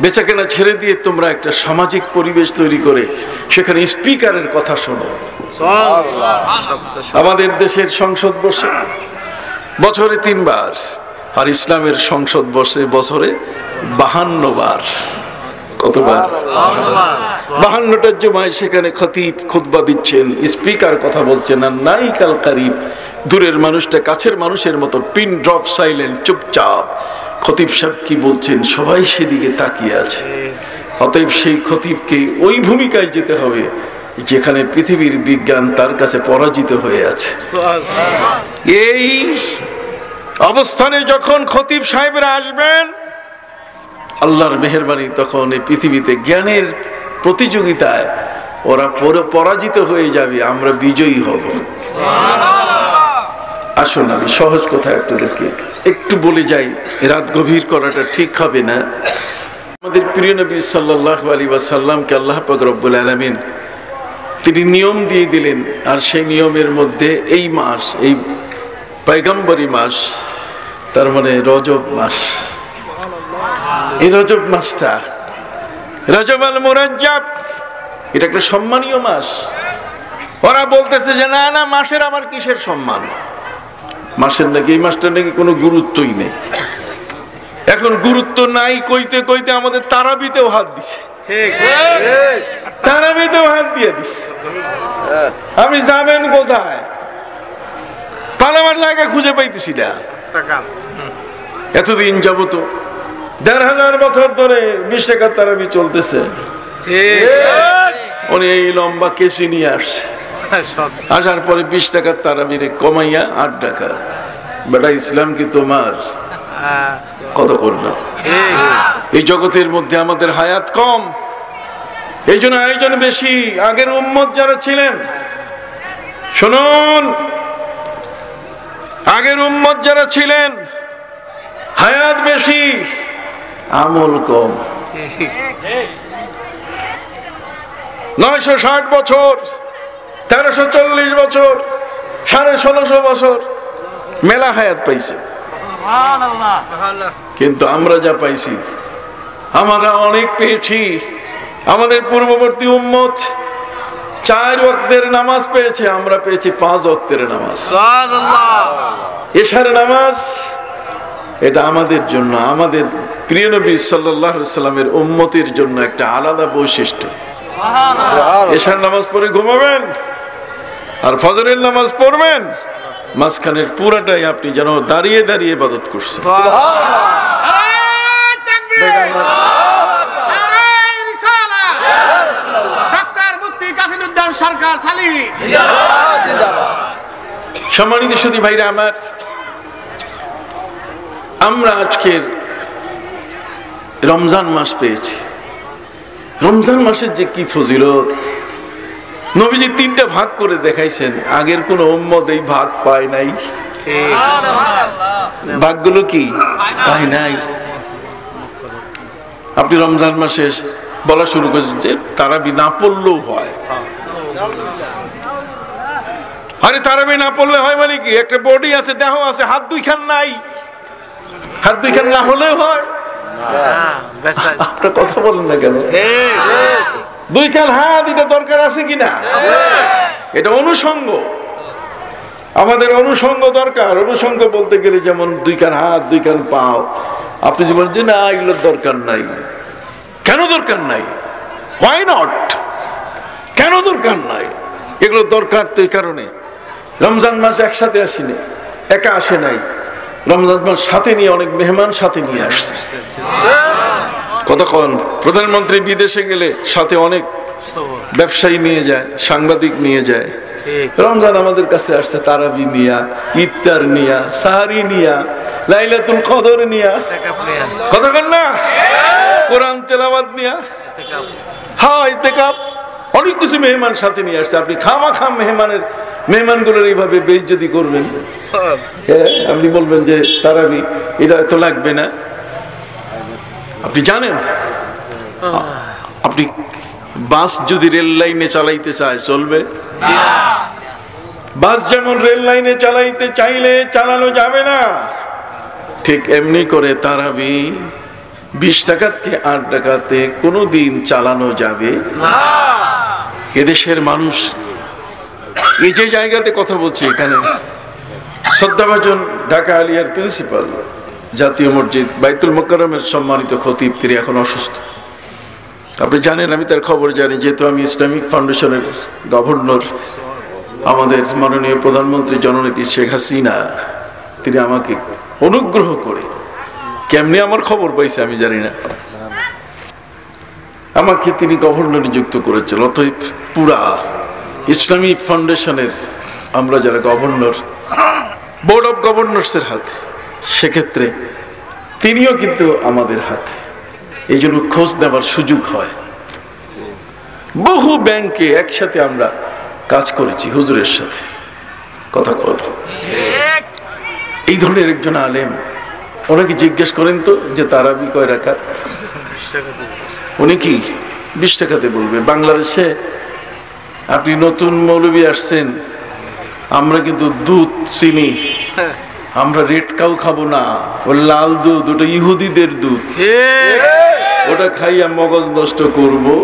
বেচাকেনা ছেড়ে দিয়ে তোমরা একটা সামাজিক পরিবেশ তৈরি করে সেখানে স্পিকারের কথা শোনো। আমাদের দেশের সংসদ বসে বছরে 3 বার, আর ইসলামের সংসদ বসে বছরে 52 বার। কতবার? 52টার জমায় সেখানে খতিব খুতবা দিচ্ছেন, স্পিকার কথা বলছেন, আর নাই কাল কারিব, দূরের মানুষটা কাছের মানুষের মতো পিন ড্রপ সাইলেন্ট, চুপচাপ। খতিব সাহেব কি বলছেন সবাই সেদিকে তাকিয়ে আছে। অতএব সেই খতিবকে ওই ভূমিকায় যেতে হবে যেখানে পৃথিবীর বিজ্ঞান তার কাছে পরাজিত হয়ে আছে। এই অবস্থানে যখন খতিব সাহেবরা আসবেন, আল্লাহর মেহেরবানি তখন এই পৃথিবীতে জ্ঞানের প্রতিযোগিতায় ওরা পরাজিত হয়ে যাবে, আমরা বিজয়ী হব। আসুন আমি সহজ কথা আপনাদেরকে একটু বলে যাই, রাত গভীর করাটা ঠিক হবে না। আমাদের প্রিয় নবী সাল্লাল্লাহু আলাইহি ওয়াসাল্লামকে আল্লাহ পাক রব্বুল আলামিন তিনি নিয়ম দিয়ে দিলেন, আর সেই নিয়মের মধ্যে এই মাস, এই পয়গম্বরী মাস, তার মানে রজব মাস, এই রজব মাসটা রজব আল মুরাজ্জাব, এটা একটা সম্মানীয় মাস। ওরা বলতেছে যে না না, মাসের আবার কিসের সম্মান, মাসের নাকি এই মাসটার নাকি কোনো গুরুত্বই নেই। এখন গুরুত্ব নাই কইতে কইতে আমাদের তারাবিতেও হাত দিছে, তারাবিতেও হাত দিয়ে দিছে। আমি যাবেন কোথায়, পালাবার জায়গা খুঁজে পাইতেছি না। এতদিন যাবত ১,৫০০ বছর ধরে ২০ টাকার তারাবি চলতেছে, উনি এই লম্বা কেসি নিয়ে আসছে, আসার পরে ২০ টাকার তারাবিরে কমাইয়া ৮ টাকা। বেটা ইসলাম কি তোমার কত করলাম। এই জগতের মধ্যে আমাদের হায়াত কম, এই জন্য আয়োজন বেশি। আগের উম্মত যারা ছিলেন, শুনুন, আগের উম্মত যারা ছিলেন হায়াত বেশি, আমল কম। ৯৬০ বছর, ১৩৪০ বছর, ১৬৫০ বছর মেলা হায়াত পাইছে। কিন্তু আমরা যা পাইছি, আমরা অনেক পেয়েছি। আমাদের পূর্ববর্তী উম্মত ৪ ওয়াক্তের নামাজ পেয়েছে, আমরা পেয়েছি ৫ ওয়াক্তের নামাজ। এশার নামাজ, এটা আমাদের জন্য, আমাদের প্রিয় নবী সাল্লাল্লাহু আলাইহি সাল্লামের উম্মতের জন্য একটা আলাদা বৈশিষ্ট্য। এশার নামাজ পড়ে ঘুমাবেন আর ফজরের নামাজ পড়বেন, মাঝখানের পুরাটাই আপনি যেন দাঁড়িয়ে দাঁড়িয়ে ইবাদত করছেন। সম্মানিত সুধী ভাইরা আমার, আমরা আজকের রমজান মাস পেয়েছি। রমজান মাসের যে কি ফজিলত, নবীজি ৩টা ভাগ করে দেখাইছেন, আগের কোন উম্মত এই ভাগ পায় নাই। ভাগগুলো কি পায় নাই। আপনি রমজান মাসে বলা শুরু করেছেন যে তারাবি না পড়লেও হয়। আরে তারাবি না পড়লে হয় মানে কি, একটা বডি আছে, দেহ আছে, হাত 2 খান নাই, হাত 2 খান না হলেও হয়। আপনার কথা বলেন না কেন? 2 খান হাত, এটা দরকার আছে কিনা? এটা অনুষঙ্গ, আমাদের অনুষঙ্গ দরকার। অনুষঙ্গ বলতে গেলে যেমন 2 খান হাত, 2 খান পাও। আপনি যে বলেন যে না এগুলোর দরকার নাই, কেন দরকার নাই? হোয়াই নট, কেন দরকার নাই? এগুলো দরকার তো এই কারণে, রমজান মাস একসাথে আসেনি, একা আসে নাই। রমজান মাস সাথে নিয়ে অনেক মেহমান সাথে নিয়ে আসছে। কতক্ষণ প্রধানমন্ত্রী বিদেশে গেলে সাথে অনেক ব্যবসায়ী নিয়ে যায়, সাংবাদিক নিয়ে যায়। রমজান আমাদের কাছে আসছে তারাবি নিয়া, ইফতার নিয়া, সাহারি নিয়া, লাইলাতুল কদর নিয়া, কতক্ষণ না কোরআন তেলাওয়াত নিয়া, হ্যাঁ ইতিকাফ, অনেক কিছু মেহমান সাথে নিয়ে আসছে। আপনি খামাখা মেহমানগুলোর এইভাবে বেইজ্জতি করবেন, আপনি বলবেন যে তারাবি এটা তো লাগবে না। আপনি জানেন, আপনি বাস যদি রেল লাইনে চালাইতে চায় চলবে? বাস যেমন রেল লাইনে চালাইতে চাইলে চালানো যাবে না, ঠিক এমনি করে তারাবি 20 টাকাতে 8 টাকাতে কোনোদিন চালানো যাবে না। এদেশের মানুষ, এই যে জায়গাতে কথা বলছি, এখানে শ্রদ্ধাভাজন ঢাকা আলিয়ার প্রিন্সিপাল, জাতীয় মসজিদ বাইতুল মোকাররমের সম্মানিত খতিব, তিনি এখন অসুস্থ। আপনি জানেন, আমি তার খবর জানি, যেহেতু আমি ইসলামিক ফাউন্ডেশনের গভর্নর। আমাদের মাননীয় প্রধানমন্ত্রী জননেত্রী শেখ হাসিনা, তিনি আমাকে অনুগ্রহ করে, কেমনি আমার খবর পাইছে আমি জানি না, আমাকে তিনি গভর্নর নিযুক্ত করেছেন। অতএব পুরা ইসলামিক ফাউন্ডেশনের আমরা যারা গভর্নর, বোর্ড অফ গভর্নর্সের হাতে, সেক্ষেত্রে তিনিও কিন্তু আমাদের হাতে। এই জন্য খোঁজ নেবার সুযোগ হয়। বহু ব্যাংকে একসাথে আমরা কাজ করেছি হুজুরের সাথে, কথা বল। এই ধরনের একজন আলেম, ওনাকে জিজ্ঞেস করেন তো যে তারাবি কয় রাকাত, উনি কি 20 টাকাতে বলবে। বাংলাদেশে আপনি নতুন মৌলবী আসছেন, আমরা কিন্তু দুধ চিনি, আমরা রেড কাউ খাবো না, ও লাল দুধ, ওটা ইহুদিদের দুধ, ওটা খাইয়া মগজ নষ্ট করবো,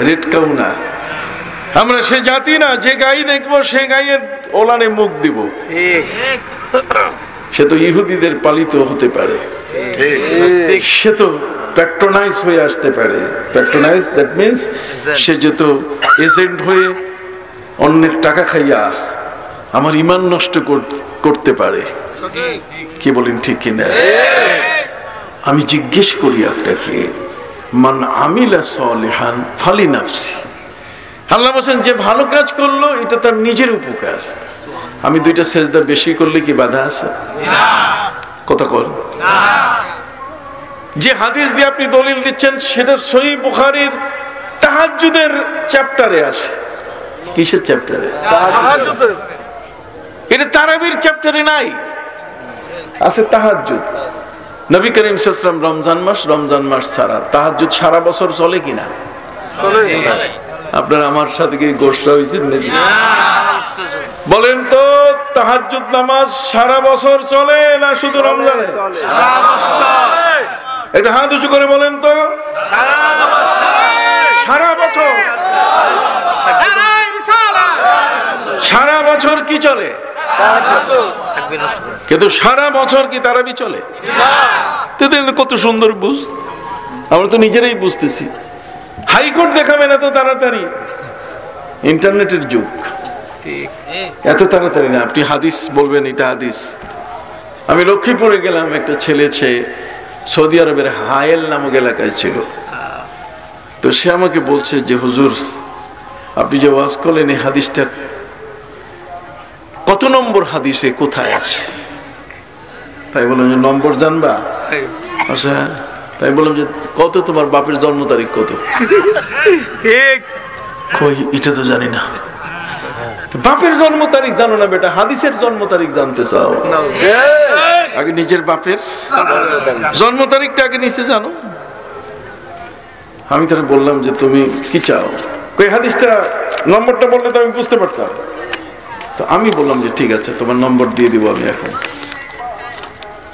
রেড কাউ না। আমরা সে জাতি না যে গাই দেখবো সে গাইয়ের ওলানে মুখ দিব, সে তো ইহুদিদের পালিত হতে পারে, সে তো প্যাট্রোনাইজ হয়ে আসতে পারে। প্যাট্রোনাইজ দ্যাট মিন্স সে যত এজেন্ট হয়ে অন্যের টাকা খাইয়া আমার ঈমান নষ্ট করতে পারে। কি বলেন ঠিক কিনা? আমি জিজ্ঞেস করি আপনাকে, মান আমিলা সালিহান ফালিনাফসি, আল্লাহ বলেন যে ভালো কাজ করলো এটা তার নিজের উপকার। আমি 2টা সেজদা বেশি করলে কি বাধা আছে? কথা বল। যে হাদিস দিয়ে আপনি দলিল দিচ্ছেন সেটা সহিহ বুখারীর তাহাজ্জুদের চ্যাপ্টারে আছে। কিসের চ্যাপ্টারে? তাহাজ্জুদের। এটা তারাবির চ্যাপ্টারে নাই, আছে তাহাজ্জুদ। নবী করিম সাল্লাল্লাহু আলাইহি ওয়াসাল্লাম রমজান মাস ছাড়া তাহাজ্জুদ সারা বছর চলে কিনা? চলে। আপনারা আমার সাথে কি গোসরা হয়েছেন নাকি? বলেন তো, তাহাজ্জুদ নামাজ সারা বছর চলে না শুধু রমজানে? সারা বছর। এটা হাত উঁচু করে বলেন তো। সারা বছর। সারা বছর কি চলে? কিন্তু সারা বছর কি তারাবি চলে? কত সুন্দর বুঝ, আমরা তো নিজেরাই বুঝতেছি। হাইকোর্ট দেখাবে না তো তাড়াতাড়ি, ইন্টারনেটের যুগ, এত তাড়াতাড়ি না। আপনি হাদিস বলবেন এটা হাদিস। আমি লক্ষ্মীপুরে গেলাম, একটা ছেলে সৌদি আরবের হায়েল নামক এলাকায় ছিল, তো সে আমাকে বলছে যে হুজুর আপনি যে ওয়াজ করলেন এই হাদিসটা কত নম্বর হাদিসে কোথায় আছে? তাই বললাম যে নম্বর জানবা? আচ্ছা, তাই বললাম যে কত তোমার বাপের জন্ম তারিখ কত? ঠিক, কই এটা তো জানি না। বাপের জন্ম তারিখ জানো না বেটা, হাদিসের জন্ম তারিখ জানতে চাও? আগে নিজের বাপের জন্ম তারিখটা আগে নিচে জানো। আমি তারা বললাম যে তুমি কি চাও? কই হাদিসটা নম্বরটা বললে তো আমি বুঝতে পারতাম। তো আমি বললাম যে ঠিক আছে, তোমার নম্বর দিয়ে দিব আমি এখন।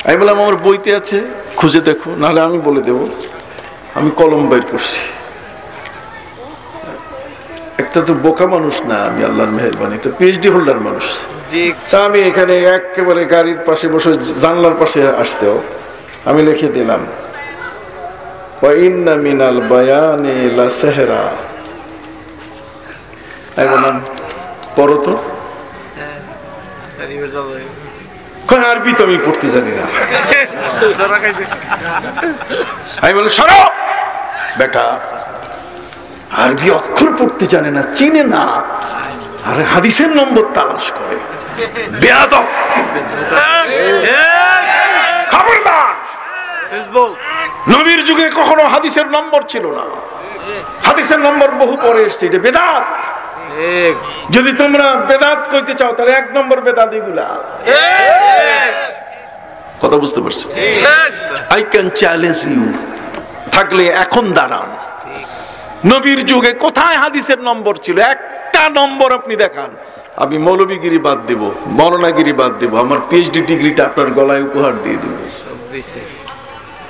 আমি বললাম আমার বইতে আছে, খুঁজে দেখো, নাহলে আমি বলে দেব। আমি কলম বাইর করছি। একটা তো বোকা মানুষ না আমি, আল্লাহর মেহেরবানি, একটা পিএইচডি হোল্ডার মানুষ। তা আমি এখানে একেবারে গাড়ির পাশে বসে জানলার পাশে আসতেও আমি লিখে দিলাম ওয়া ইন্না মিনাল বায়ানি লা সাহরা। আমি বললাম পড়ো তো। আরবি তো আমি পড়তে জানি না। আমি বললাম সরো বেটা, আরবি অক্ষর পড়তে জানে না, চিনে না, আর হাদিসের নম্বর তালাশ করে, বেয়াদব, খবরদার। নবীর যুগে কখনো হাদিসের নম্বর ছিল না, হাদিসের নম্বর বহু পরে এসছে, এটা বেদাত। যদি তোমরা বেদাত কইতে চাও তাহলে 1 নম্বর বেদাত এগুলা। কথা বুঝতে পারছো? আই ক্যান চ্যালেঞ্জ ইউ, থাকলে এখন দাঁড়ান। নবীর যুগে কোথায় হাদিসের নম্বর ছিল? একটা নম্বর আপনি দেখান, আমি মৌলবীগিরি বাদ দেব, মরণাগিরি বাদ দেব, আমার পিএইচডি ডিগ্রিটা আপনার গলায় উপহার দিয়ে দেব।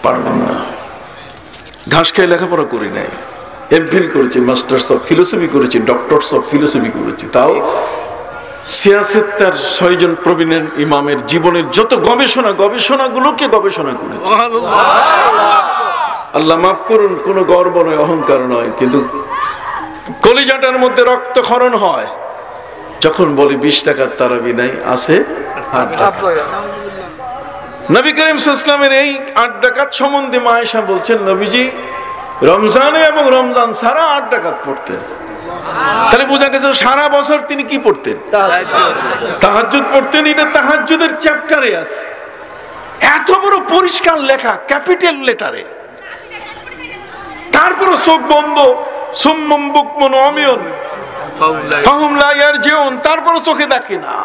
পারলাম না, ঘাস খেয়ে লেখাপড়া করি নাই, এমফিল করেছি, মাস্টার্স অফ ফিলোসফি করেছি, ডক্টরস অফ ফিলোসফি করেছি, তাও সিয়াসেত তার 6 জন প্রবীণ ইমামের জীবনের যত গবেষণাগুলোকে গবেষণা করেছি। আল্লাহ মাফ করুন, কোনো গর্ব নয়, অহংকার নয়, কিন্তু কলিজাটার মধ্যে রক্তক্ষরণ হয় যখন বলি 20 টাকার তারাবি নাই, আছে 8 টাকা। নবী করিম সাল্লাল্লাহু আলাইহি ওয়াসাল্লামের এই 8 রাকাত সম্বন্ধে মা আয়েশা বলছেন নবীজি রমজানে এবং রমজান ছাড়া 8 রাকাত পড়তেন। তাহলে বোঝা গেছে সারা বছর তিনি কি পড়তেন? তাহাজ্জুদ পড়তেন। এটা তাহাজ্জুদের চ্যাপ্টারে আছে, এত বড় পরিষ্কার লেখা ক্যাপিটাল লেটারে। তারপরে চোখ বন্ধ সুম্মুম বুকমুন উমিয়ুন ফাহুম লা ইয়ারজিউন, তারপর চোখে দেখে না।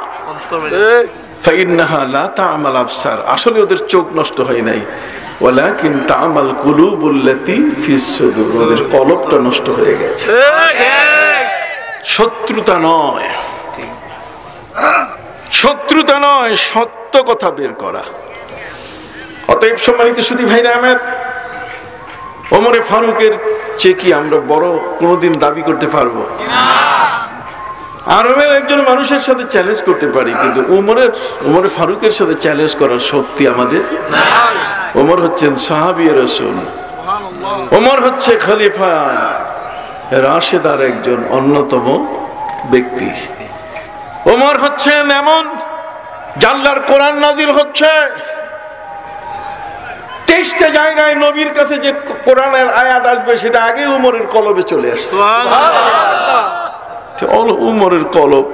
ফাইন্নাহা লা তা'মাল আবসার, আসলে ওদের চোখ নষ্ট হয় নাই, ওয়ালাকিন তা'মাল কুলুবুল্লাতী ফিস সুদুর, ওদের কলবটা নষ্ট হয়ে গেছে। শত্রুতা নয়, শত্রুতা নয়, সত্য কথা বের করা। অতএব সম্মানিত সুধী ভাইরা আমার, ওমরে ফারুকের চেয়ে কি আমরা বড় কোনোদিন দাবি করতে পারবো? আরবের একজন মানুষের সাথে চ্যালেঞ্জ করতে পারি, কিন্তু ওমরে ফারুকের সাথে চ্যালেঞ্জ করার শক্তি আমাদের নাই। ওমর হচ্ছেন সাহাবী রাসূল, ওমর হচ্ছে খলিফা রাশেদার একজন অন্যতম ব্যক্তি। ওমর হচ্ছেন এমন, আল্লাহর কোরআন নাজিল হচ্ছে 23টা জায়গায় নবীর কাছে যে কোরআনের আয়াত আসবে সেটা আগে উমরের কলবে চলে আসছে। উমরের কলব,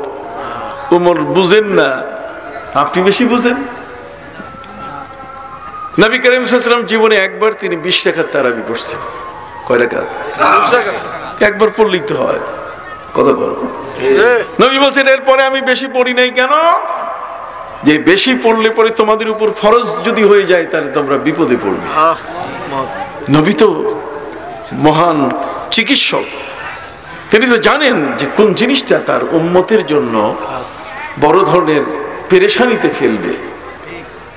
উমর বুঝেন না, আপনি বেশি বুঝেন। নবী করিম সাল্লাল্লাহু আলাইহি ওয়াসাল্লাম জীবনে একবার তিনি 20 রাকাত তারাবি পড়ছেন। কয় রাকাত? 20 রাকাত। একবার পড়লেই তো হয়, কত বড়। নবী বলছেন এরপরে আমি বেশি পড়ি নাই, কেন? যে বেশি পড়লে পরে তোমাদের উপর ফরজ যদি হয়ে যায় তাহলে তোমরা বিপদে পড়বে। নবী তো মহান চিকিৎসক, তিনি তো জানেন যে কোন জিনিসটা তার উম্মতের জন্য বড় ধরনের পেরেশানিতে ফেলবে।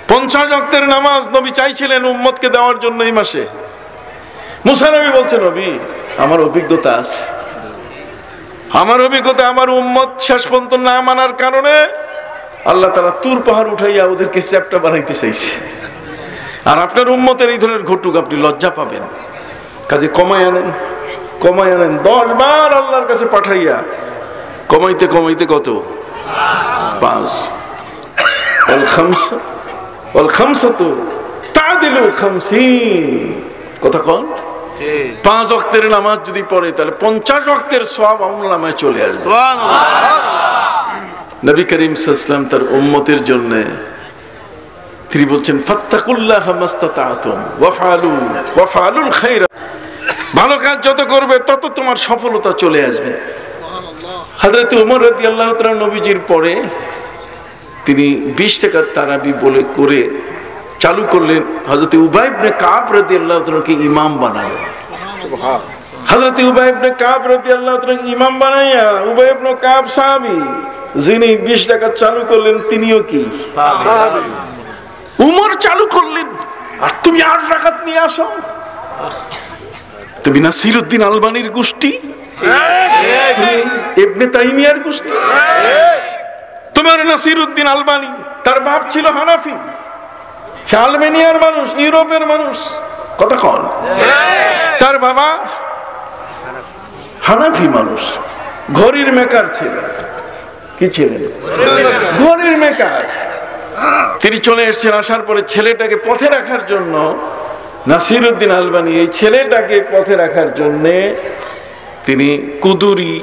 50 ওয়াক্তের নামাজ নবী চাইছিলেন উম্মতকে দেওয়ার জন্য এই মাসে। মুসা নবী বলছেন, নবী আমার অভিজ্ঞতা আছে, আমার অভিজ্ঞতা, আমার উম্মত শেষ পর্যন্ত না মানার কারণে আল্লাহ তাআলা তুর পাহাড় উঠাইয়া ওদেরকে চ্যাপ্টা বানাইতে চাইছে। আর আপনার উম্মতের এই ধরনের ঘটুক আপনি লজ্জা পাবেন, কাজে কমায় আনেন, কমায় আনেন। 10 বার আল্লাহর কাছে পাঠাইয়া কমাইতে কমাইতে কত? 5। ওয়াল খামসাতু তা'দিলু 50। কথা কোন? 5 ওয়াক্তের নামাজ যদি পড়ে তাহলে 50 ওয়াক্তের সওয়াব আমল নামায় চলে আসবে। সুবহানাল্লাহ। নবী করিম সাল্লাল্লাহু আলাইহি ওয়াসাল্লাম তার উম্মতের জন্য তিনি বলছেন ফাত্তাকুল্লাহা মাস্তাতা'তুম ওয়াফআলুল খায়রা, ভালো কাজ যত করবে তত তোমার সফলতা চলে আসবে। হযরত ওমর রাদিয়াল্লাহু তাআলা নবীজির পরে তিনি 20 রাকাত তারাবি বলে করে চালু করলেন। হযরত উবাই ইবনে কাব রাদিয়াল্লাহু তাআলাকে ইমাম বানালেন। সুবহানাল্লাহ। হযরত উবাই ইবনে কাব রাদিয়াল্লাহু তাআলাকে ইমাম বানাইয়া, উবাই ইবনে কাব সাহাবী, যিনি 20 রাকাত চালু করলেন তিনিও কি সাহাবী। উমর চালু করলেন আর তুমি 8 রাকাত নিয়ে আসো। তুমি নাসিরউদ্দিন আলবানীর গোষ্ঠী, তুমি ইবনে তাইমিয়ার গোষ্ঠী। তোমার নাসিরউদ্দিন আলবানী তার বাপ ছিল হানাফি, সে আলবেনিয়ার মানুষ, ইউরোপের মানুষ। কথা কন? তার বাবা হানাফি মানুষ, ঘড়ির মেকার ছিলেন। কি ছিলেন? ঘড়ির মেকার। তিনি চলে এসেছেন, আসার পরে ছেলেটাকে পথে রাখার জন্য, নাসিরউদ্দিন আলবানী এই ছেলেটাকে পথে রাখার জন্য তিনি কুদুরি,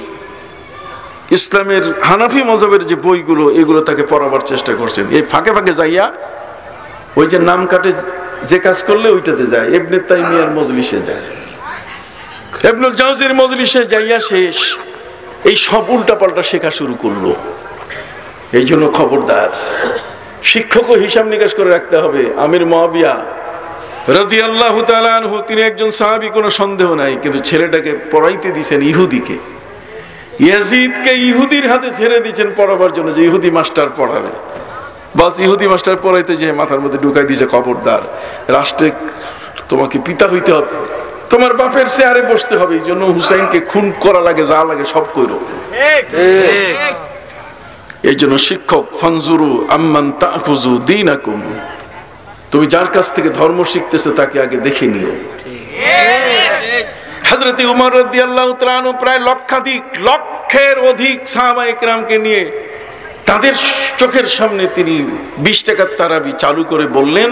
ইসলামের হানাফি মযহাবের যে বইগুলো এগুলো তাকে পড়াবার চেষ্টা করছেন। এই ফাঁকে ফাঁকে যাইয়া ওই যে নাম কাটে যে কাজ করলে ওইটাতে যায়, ইবনে তাইমিয়ার মজলিসে যায়, ইবনুল জাওজির মজলিসে যাইয়া শেষ এই সব উল্টাপাল্টা শেখা শুরু করলো। এই জন্য খবরদার, শিক্ষকও হিসাব নিকাশ করে রাখতে হবে। আমির মুআবিয়া রাদিয়াল্লাহু তাআলা আনহু তিনি একজন সাহাবী, কোনো সন্দেহ নাই, কিন্তু ছেলেটাকে পড়াইতে দিয়েছেন ইহুদিকে। ইয়াজিদকে ইহুদির হাতে ছেড়ে দিয়েছেন পড়াবার জন্য, যে ইহুদি মাস্টার পড়াবে। বাস ইহুদি মাস্টার পড়াইতে যে মাথার মধ্যে ঢুকাই দিয়েছে, খবরদার, রাষ্ট্রে তোমাকে পিতা হইতে হবে, তোমার বাপের চেয়ারে বসতে হবে। এই জন্য হুসাইনকে খুন করা লাগে, যা লাগে সব করো। এই জন্য শিক্ষক, ফানজুরু আম্মান তাখুযু দীনাকুম, তুমি যার কাছ থেকে ধর্ম শিখতেছো তাকে আগে দেখে নিও। হযরত উমর রাদিয়াল্লাহু তাআলা আনহু প্রায় লক্ষের অধিক সাহাবায়ে কেরামকে নিয়ে তাদের চোখের সামনে তিনি 20 রাকাত তারাবি চালু করে বললেন,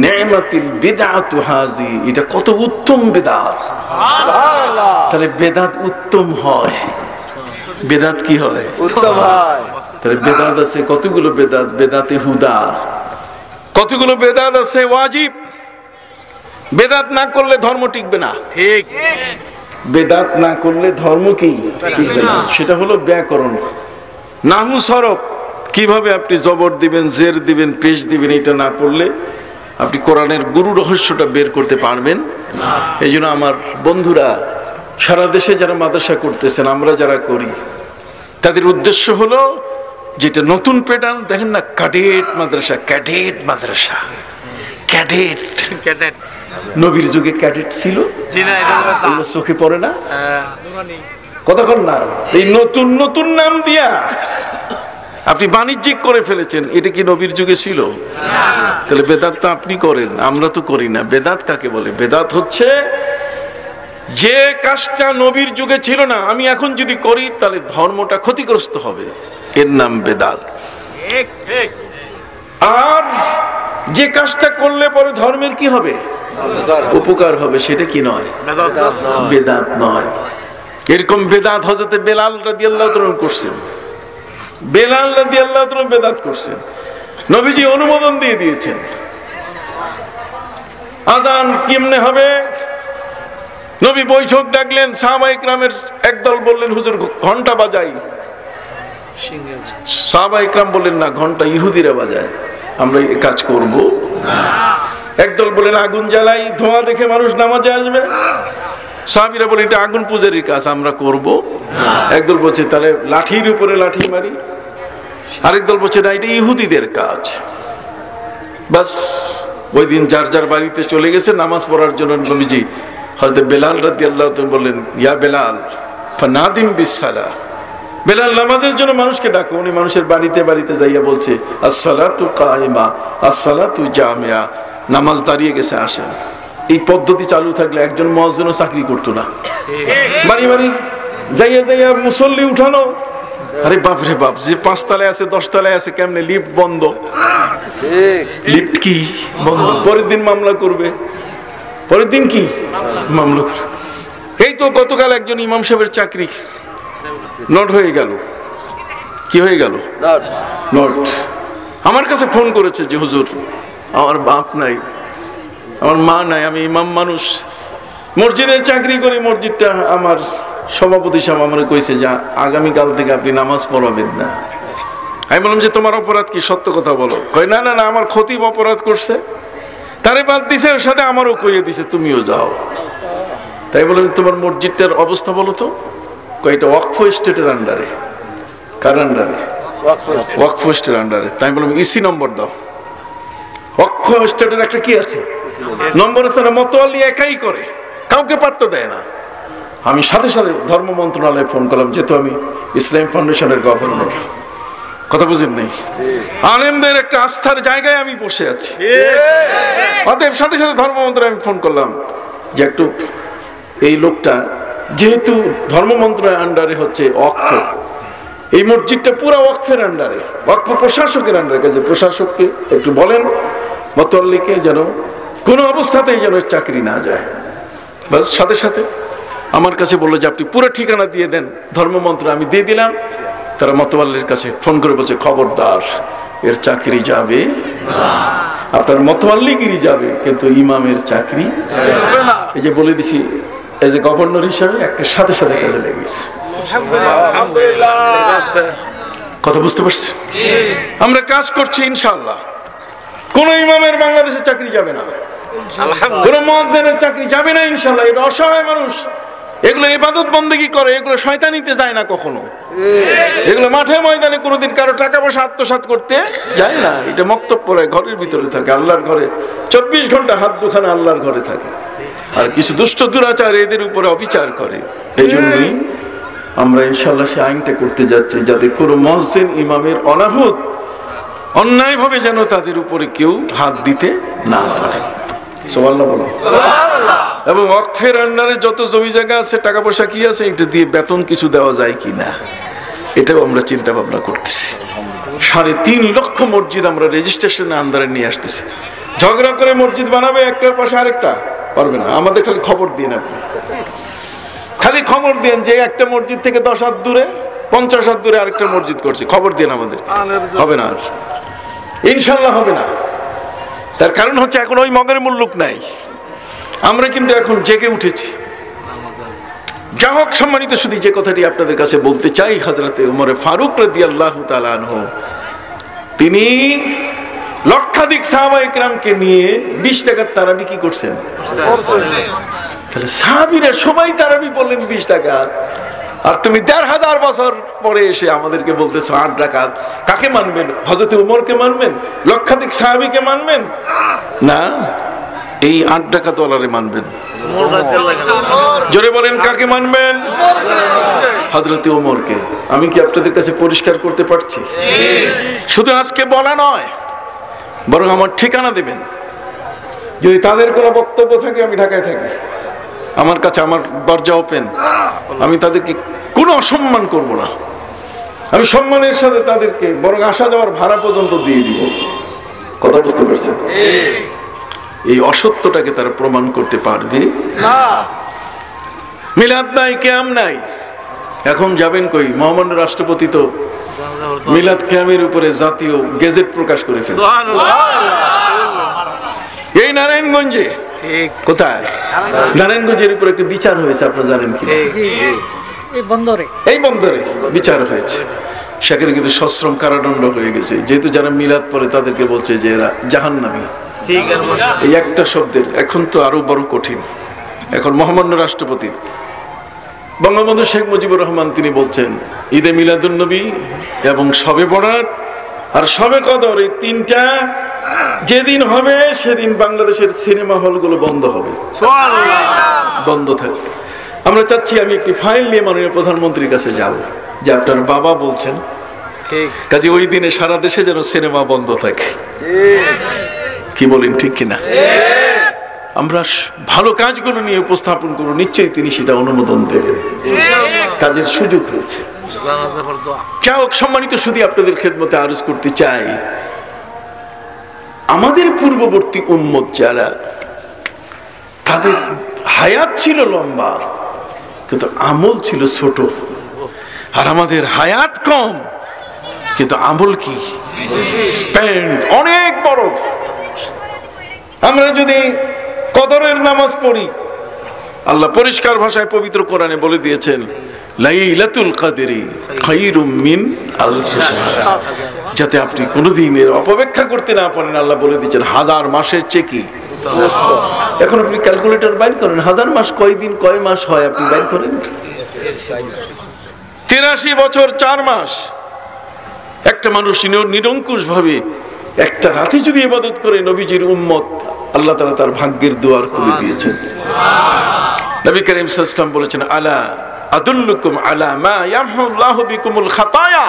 নি'মাতিল বিদআতু হাযি, এটা কত উত্তম বিদআত। সুবহানাল্লাহ। তাহলে বিদআত উত্তম হয়, বিদআত কি হয়? উত্তম হয়। তাহলে বিদআত আছে কতগুলো বিদআত? বিদআতে হুদা, কতগুলো বিদআত আছে ওয়াজিব। বিদআত না করলে ধর্ম টিকবে না। ঠিক। বেদাত না করলে ধর্ম কি টিকবে না। সেটা হলো ব্যাকরণ, নাহু সরফ। কিভাবে আপনি জবর দিবেন, জের দিবেন, পেশ দিবেন, এটা না পড়লে আপনি কোরআনের গুরু রহস্যটা বের করতে পারবেন না। এই জন্য আমার বন্ধুরা সারা দেশে যারা মাদ্রাসা করতেছেন, আমরা যারা করি, তাদের উদ্দেশ্য হলো যেটা নতুন প্যাটার্ন দেখেন না, ক্যাডেট মাদ্রাসা, ক্যাডেট মাদ্রাসা, ক্যাডেট। নবীর যুগে ক্যাডেট ছিল, চোখে পড়ে না কতক্ষণ না। এই নতুন নতুন নাম দিয়া আপনি বাণিজ্যিক করে ফেলেছেন। এটা কি নবীর যুগে ছিল? তাহলে বেদাত তো আপনি করেন, আমরা তো করি না। বেদাত কাকে বলে? বেদাত হচ্ছে যে কাজটা নবীর যুগে ছিল না, আমি এখন যদি করি তাহলে ধর্মটা ক্ষতিগ্রস্ত হবে, এর নাম বেদাত। আর যে কাজটা করলে পরে ধর্মের কি হবে? উপকার হবে, সেটা কি নয়? বেদাত নয়। এরকম বেদাত হযরত বেলাল রাদিয়াল্লাহু তাআলা করছেন। বেলাল রাদিয়াল্লাহু তাআলা বেদাত করছেন, নবীজি অনুমোদন দিয়ে দিয়েছেন। আযান কেমনে হবে? নবী বৈঠক ডাকলেন, সাহাবায়ে ইকরামের একদল বললেন হুজুর ঘন্টা বাজাই। সাহাবায়ে ইকরাম বললেন না, ঘন্টা ইহুদিরা বাজায়, আমরা এই কাজ করব না। একদল বললেন আগুন জ্বালাই, ধোঁয়া দেখে মানুষ নামাজে আসবে। সাহাবীরা বলেন এটা আগুন পূজারীর কাজ, আমরা করব না। একদল বলছে তাহলে লাঠির উপরে লাঠি মারি, আরেক দল বলছে না, এটা ইহুদিদের কাজ। বাস ওই দিন যার যার বাড়িতে চলে গেছে নামাজ পড়ার জন্য। নবীজি হযরত বেলাল রাদিয়াল্লাহু তাআলা বললেন, ইয়া বেলাল ফানাদিম বিসসালাহ, বেলাল নামাজের জন্য মানুষকে ডাকো। উনি মানুষের বাড়িতে বাড়িতে যাইয়া বলছে আসসালাতু কায়িমা আসসালাতু জামিয়া, নামাজ দাঁড়িয়ে গেছে, আসেন। এই পদ্ধতি চালু থাকলে একজন মুয়াজ্জিনও চাকরি করতো না। বাড়ি বাড়ি যাইয়া যাইয়া মুসল্লি উঠানো, আরে বাপ রে বাপ, যে 5 তলায় আছে 10 তলায় আছে, কেমনে লিফট বন্ধ, লিফট কি বন্ধ, পরের দিন মামলা করবে, পরের দিন কি মামলা করবে। এই তো গতকাল একজন ইমাম সাহেবের চাকরি নট হয়ে গেল। কি হয়ে গেল? নট। আমার কাছে ফোন করেছে যে হুজুর আমার বাপ নাই, আমার মা নাই, আমি ইমাম মানুষ, মসজিদের চাকরি করি, মসজিদটা আমার সভাপতি সাহেব আমার কইছে যে আগামীকাল থেকে আপনি নামাজ পড়াবেন না। আমি বললাম যে তোমার অপরাধ কি, সত্য কথা বলো। কয় না না না, আমার খতিব অপরাধ করছে, তারে বাদ দিছে, ওর সাথে আমারও কইয়ে দিছে তুমিও যাও। তাই বললাম তোমার মসজিদটার অবস্থা বলো তো। কয় এটা ওয়াকফ স্টেটের আন্ডারে। কার আন্ডারে? ওয়াকফ স্টেটের আন্ডারে। তাই বললাম ইসি নম্বর দাও। ওয়াকফ স্টেটের একটা কি আছে নম্বর আছে না, মতোয়ালি একাই করে, কাউকে পাত্তা দেয় না। আমি সাথে সাথে ধর্ম মন্ত্রণালয়ে ফোন করলাম, যেহেতু আমি ইসলাম ফাউন্ডেশনের গভর্নর, কথা বুঝেন নাই, আলেমদের একটা আস্থার জায়গায় আমি বসে আছি। অতএব সাথে সাথে ধর্ম মন্ত্রণালয়ে আমি ফোন করলাম যে একটু এই লোকটা, যেহেতু ধর্ম মন্ত্রণালয়ের আন্ডারে হচ্ছে ওয়াকফ, এই মসজিদটা পুরো ওয়াকফের আন্ডারে, ওয়াকফ প্রশাসকের আন্ডারে, কাজে প্রশাসককে একটু বলেন মতোয়াল্লিকে যেন কোনো অবস্থাতেই যেন চাকরি না যায়। বাস সাথে সাথে আমার কাছে বললো যে আপনি পুরো ঠিকানা দিয়ে দেন। ধর্মমন্ত্র আমি দিয়ে দিলাম। তারা মতোয়াল্লির কাছে ফোন করে বলছে খবরদার, এর চাকরি যাবে না, আপনার মতোয়াল্লিগিরি যাবে, কিন্তু ইমামের চাকরি যাবে না। এই যে বলে দিছি, এই যে গভর্নর হিসাবে একটা সাথে সাথে কাজে লেগেছে। কথা বুঝতে পারছি? আমরা কাজ করছি ইনশাআল্লাহ। কোন ইমামের বাংলাদেশে চাকরি যাবে না, কোন মুয়াজ্জিনের চাকরি যাবে না ইনশাআল্লাহ। এটা অসহায় মানুষ, এগুলো ইবাদত বন্দেগী করে, এগুলো শয়তানিতে যায় না কখনো, এগুলো মাঠে ময়দানে কোনোদিন কারো টাকা পয়সা আত্মসাৎ করতে যায় না। এটা মক্তব পড়ে ঘরের ভিতরে থাকে, আল্লাহর ঘরে 24 ঘন্টা হাত দুখানা আল্লাহর ঘরে থাকে। আর কিছু দুষ্ট দুরাচার এদের উপরে অবিচার করে। এই জন্যই আমরা ইনশাআল্লাহ সে আইনটা করতে যাচ্ছি, যাতে কোনো মুয়াজ্জিন ইমামের অনাহুত অন্যায়ভাবে যেন তাদের উপরে কেউ হাত দিতে না পারে। সুবহানাল্লাহ বলো। এবং ওয়াকফের আন্ডারে যত জমি জায়গা আছে, টাকা পয়সা কি আছে, এটা দিয়ে বেতন কিছু দেওয়া যায় কিনা, এটাও আমরা চিন্তা ভাবনা করতেছি। 3.5 লক্ষ মসজিদ আমরা রেজিস্ট্রেশনের আন্ডারে নিয়ে আসতেছি। ঝগড়া করে মসজিদ বানাবে, একটার পাশে আরেকটা পারবে না। আমাদের খালি খবর দিন, আপনি খালি খবর দেন যে একটা মসজিদ থেকে 10 হাত দূরে, 50 হাত দূরে আরেকটা মসজিদ করছে, খবর দেন আমাদের। হবে না, আর ইনশাল্লাহ হবে না। তার কারণ হচ্ছে এখন ওই মগের মুল্লুক নাই, আমরা কিন্তু এখন জেগে উঠেছি। যা হোক সম্মানিত, শুধু যে কথাটি আপনাদের কাছে বলতে চাই, হযরতে ওমর ফারুক রাদিয়াল্লাহু তাআলা আনহু তিনি লক্ষাধিক সাহাবায়ে কেরামকে নিয়ে 20 টাকার তারাবি কি করছেন? তাহলে সাহাবীরা সবাই তারাবি বললেন 20 টাকা, আর তুমি 1500 বছর পরে এসে আমাদেরকে বলতেছো 8 রাকাত। কাকে মানবেন? হযরতে ওমরকে মানবেন? লক্ষাধিক সাহাবীকে মানবেন? না, এই 8 রাকাত ওয়ালারে মানবেন। জোরে বলেন, কাকে মানবেন? হযরতে ওমরকে। আমি কি আপনাদের কাছে পরিষ্কার করতে পারছি? শুধু আজকে বলা নয়, বরং আমার ঠিকানা দেবেন। যদি তাদের কোনো বক্তব্য থাকে, আমি ঢাকায় থাকি, আমার কাছে আমার দরজা ওপেন, আমি তাদেরকে কোনো অসম্মান করব না। আমি সম্মানের সাথে তাদেরকে বরং আসা যাওয়ার ভাড়া পর্যন্ত দিয়ে দিব। কথা বুঝতে পারছেন? এই অসত্যটাকে তারা প্রমাণ করতে পারবে না। মিলাদ নাই, কিয়াম নাই, এখন যাবেন কই? মহামান্য রাষ্ট্রপতি তো মিলাদ কিয়ামের উপরে জাতীয় গেজেট প্রকাশ করে ফেলেছে। এই নারায়ণগঞ্জে, কোথায়? নারায়ণগঞ্জের উপর একটা বিচার হয়েছে, আপনারা জানেন কি? এই বন্দরে বিচার হয়েছে। সেখানে কিন্তু সশ্রম কারাদণ্ড হয়ে গেছে, যেহেতু যারা মিলাদ পড়ে তাদেরকে বলছে যে এরা জাহান্নামী। এই একটা শব্দের এখন তো আরো বড় কঠিন। এখন মহামান্য রাষ্ট্রপতি বঙ্গবন্ধু শেখ মুজিবুর রহমান তিনি বলছেন ঈদে মিলাদুন নবী এবং শবে বরাত আর শবে কদর, এই তিনটা যেদিন হবে সেদিন বাংলাদেশের সিনেমা হলগুলো বন্ধ হবে, বন্ধ থাকবে। আমরা চাচ্ছি, আমি একটি ফাইল নিয়ে মাননীয় প্রধানমন্ত্রীর কাছে যাব, যে আপনার বাবা বলছেন কাজে ওই দিনে সারা দেশে যেন সিনেমা বন্ধ থাকে। কি বলেন, ঠিক কিনা? আমরা ভালো কাজগুলো নিয়ে উপস্থাপন করব, নিশ্চয়ই তিনি সেটা অনুমোদন দেবেন। কাজের সুযোগ রয়েছে। সম্মানিত শুধু আপনাদের খেদমতে আরজ করতে চাই, আমাদের পূর্ববর্তী উম্মত যারা, তাদের হায়াত ছিল লম্বা কিন্তু আমল ছিল ছোট, আর আমাদের হায়াত কম কিন্তু আমল কি স্পেন্ড অনেক বড়। আমরা যদি কদরের নামাজ পড়ি, আল্লাহ পরিষ্কার ভাষায় পবিত্র কোরআনে বলে দিয়েছেন লাইলাতুল কদরি খায়রুম মিন আলফ শাহর, যাতে আপনি কোনোদিন এর অপেক্ষা করতে না পারেন। আল্লাহ বলে দিয়েছেন 1000 মাসের চেয়ে কি। এখন আপনি ক্যালকুলেটর বাইর করেন, 1000 মাস কয় দিন কয় মাস হয় আপনি বাইর করেন। 83 বছর 4 মাস একটা মানুষ নিরঙ্কুশ ভাবে একটা রাতে যদি ইবাদত করে, নবীজির উম্মত আল্লাহ তাআলা তার ভাগ্যের দুয়ার খুলে দিয়েছেন। নবী করিম সাল্লাল্লাহু আলাইহি ওয়াসাল্লাম বলেছেন আলা আদুল্লুকুম আলা মা ইয়ামহুল্লাহু বিকুমুল খাতায়া,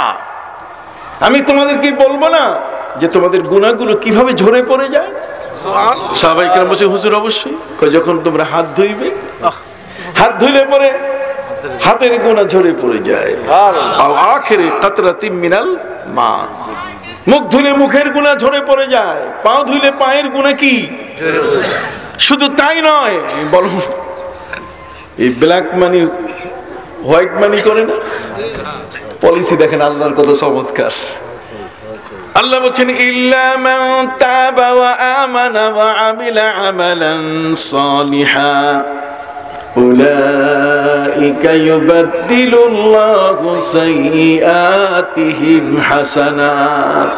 আমি তোমাদেরকে বলবো না যে তোমাদের গুনাহগুলো কিভাবে ঝরে পড়ে যায়। সাহাবায়ে কেরাম বলেছে হুজুর অবশ্যই। যখন তোমরা হাত ধুইবে, হাত ধুইলে পরে হাতের গুনাহ ঝরে পড়ে যায়। আও আখিরে কাতরাতিম মিনাল মা, মুখ ধুলে মুখের গুনাহ ঝরে পড়ে যায়, পা ধুইলে পায়ের গুনাহ কি শুধু তাই নয়, বলো এই ব্ল্যাক মানি হোয়াইট মানি করে না পলিসি, দেখেন আল্লাহর কত চমৎকার। আল্লাহ বলেন ইল্লা মান তাবা ওয়া আমানা ওয়া আমিলা আমালান সালিহা উলাইকা ইউবাদদিলুল্লাহু সাইয়্যাতিহিম হাসানাত।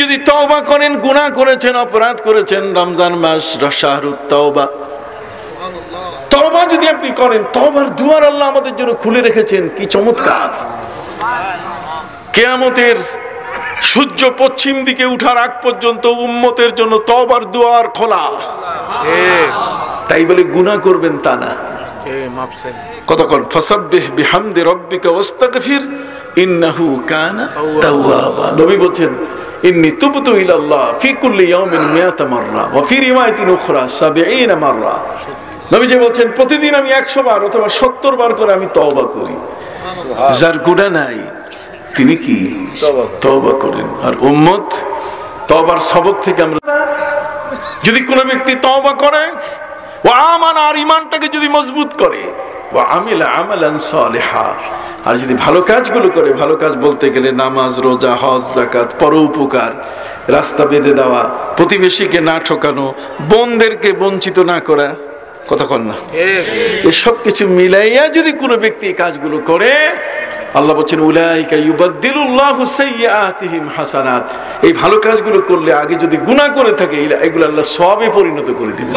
যদি তওবা করেন, গুনাহ করেছেন, অপরাধ করেছেন, রমজান মাস শাহরুত তওবা, তওবা যদি আপনি করেন, তওবার দুয়ার আল্লাহ আমাদের জন্য খুলে রেখেছেন। কি চমৎকার! কিয়ামতের সূর্য পশ্চিম দিকে উঠার আগ পর্যন্ত উম্মতের জন্য তওবার দুয়ার খোলা। তাই বলে গুনাহ করবেন তা না। কতক্ষণ ফাসাব্বিহ বিহামদি রাব্বিকা ওয়াস্তাগফির ইন্নাহু কানা তাওয়াবা। নবী বলেন ইন্নী তুবতু ইলাল্লাহ ফি কুল্লি ইয়াউমিন 100 মাররা ওয়া ফি রিওয়ায়াতিন উখরা 70 মাররা। নবীজি বলছেন প্রতিদিন আমি 100 বার অথবা 70 বার করে আমি তওবা করি। যার গুনাহ নাই তিনি কি তওবা করেন। আর উম্মত তওবার সবক থেকে আমরা, যদি কোনো ব্যক্তি তওবা করে ও আমানা, আর ঈমানটাকে যদি মজবুত করে, ও আমিলা আমালান সালিহা, আর যদি ভালো কাজগুলো করে, ভালো কাজ বলতে গেলে নামাজ, রোজা, হজ, যাকাত, পরোপকার, রাস্তা বেঁধে দেওয়া, প্রতিবেশীকে না ঠকানো, বোনদেরকে বঞ্চিত না করা, কথা কন না? এসব কিছু মিলাইয়া যদি কোনো ব্যক্তি এই কাজগুলো করে, আল্লাহ বলছেন উলাইকা ইউবাদদিলুল্লাহু সাইয়্যাতিহিম হাসানাত। এই ভালো কাজগুলো করলে আগে যদি গুনাহ করে থাকে, এগুলো আল্লাহ সওয়াবে পরিণত করে দিবেন।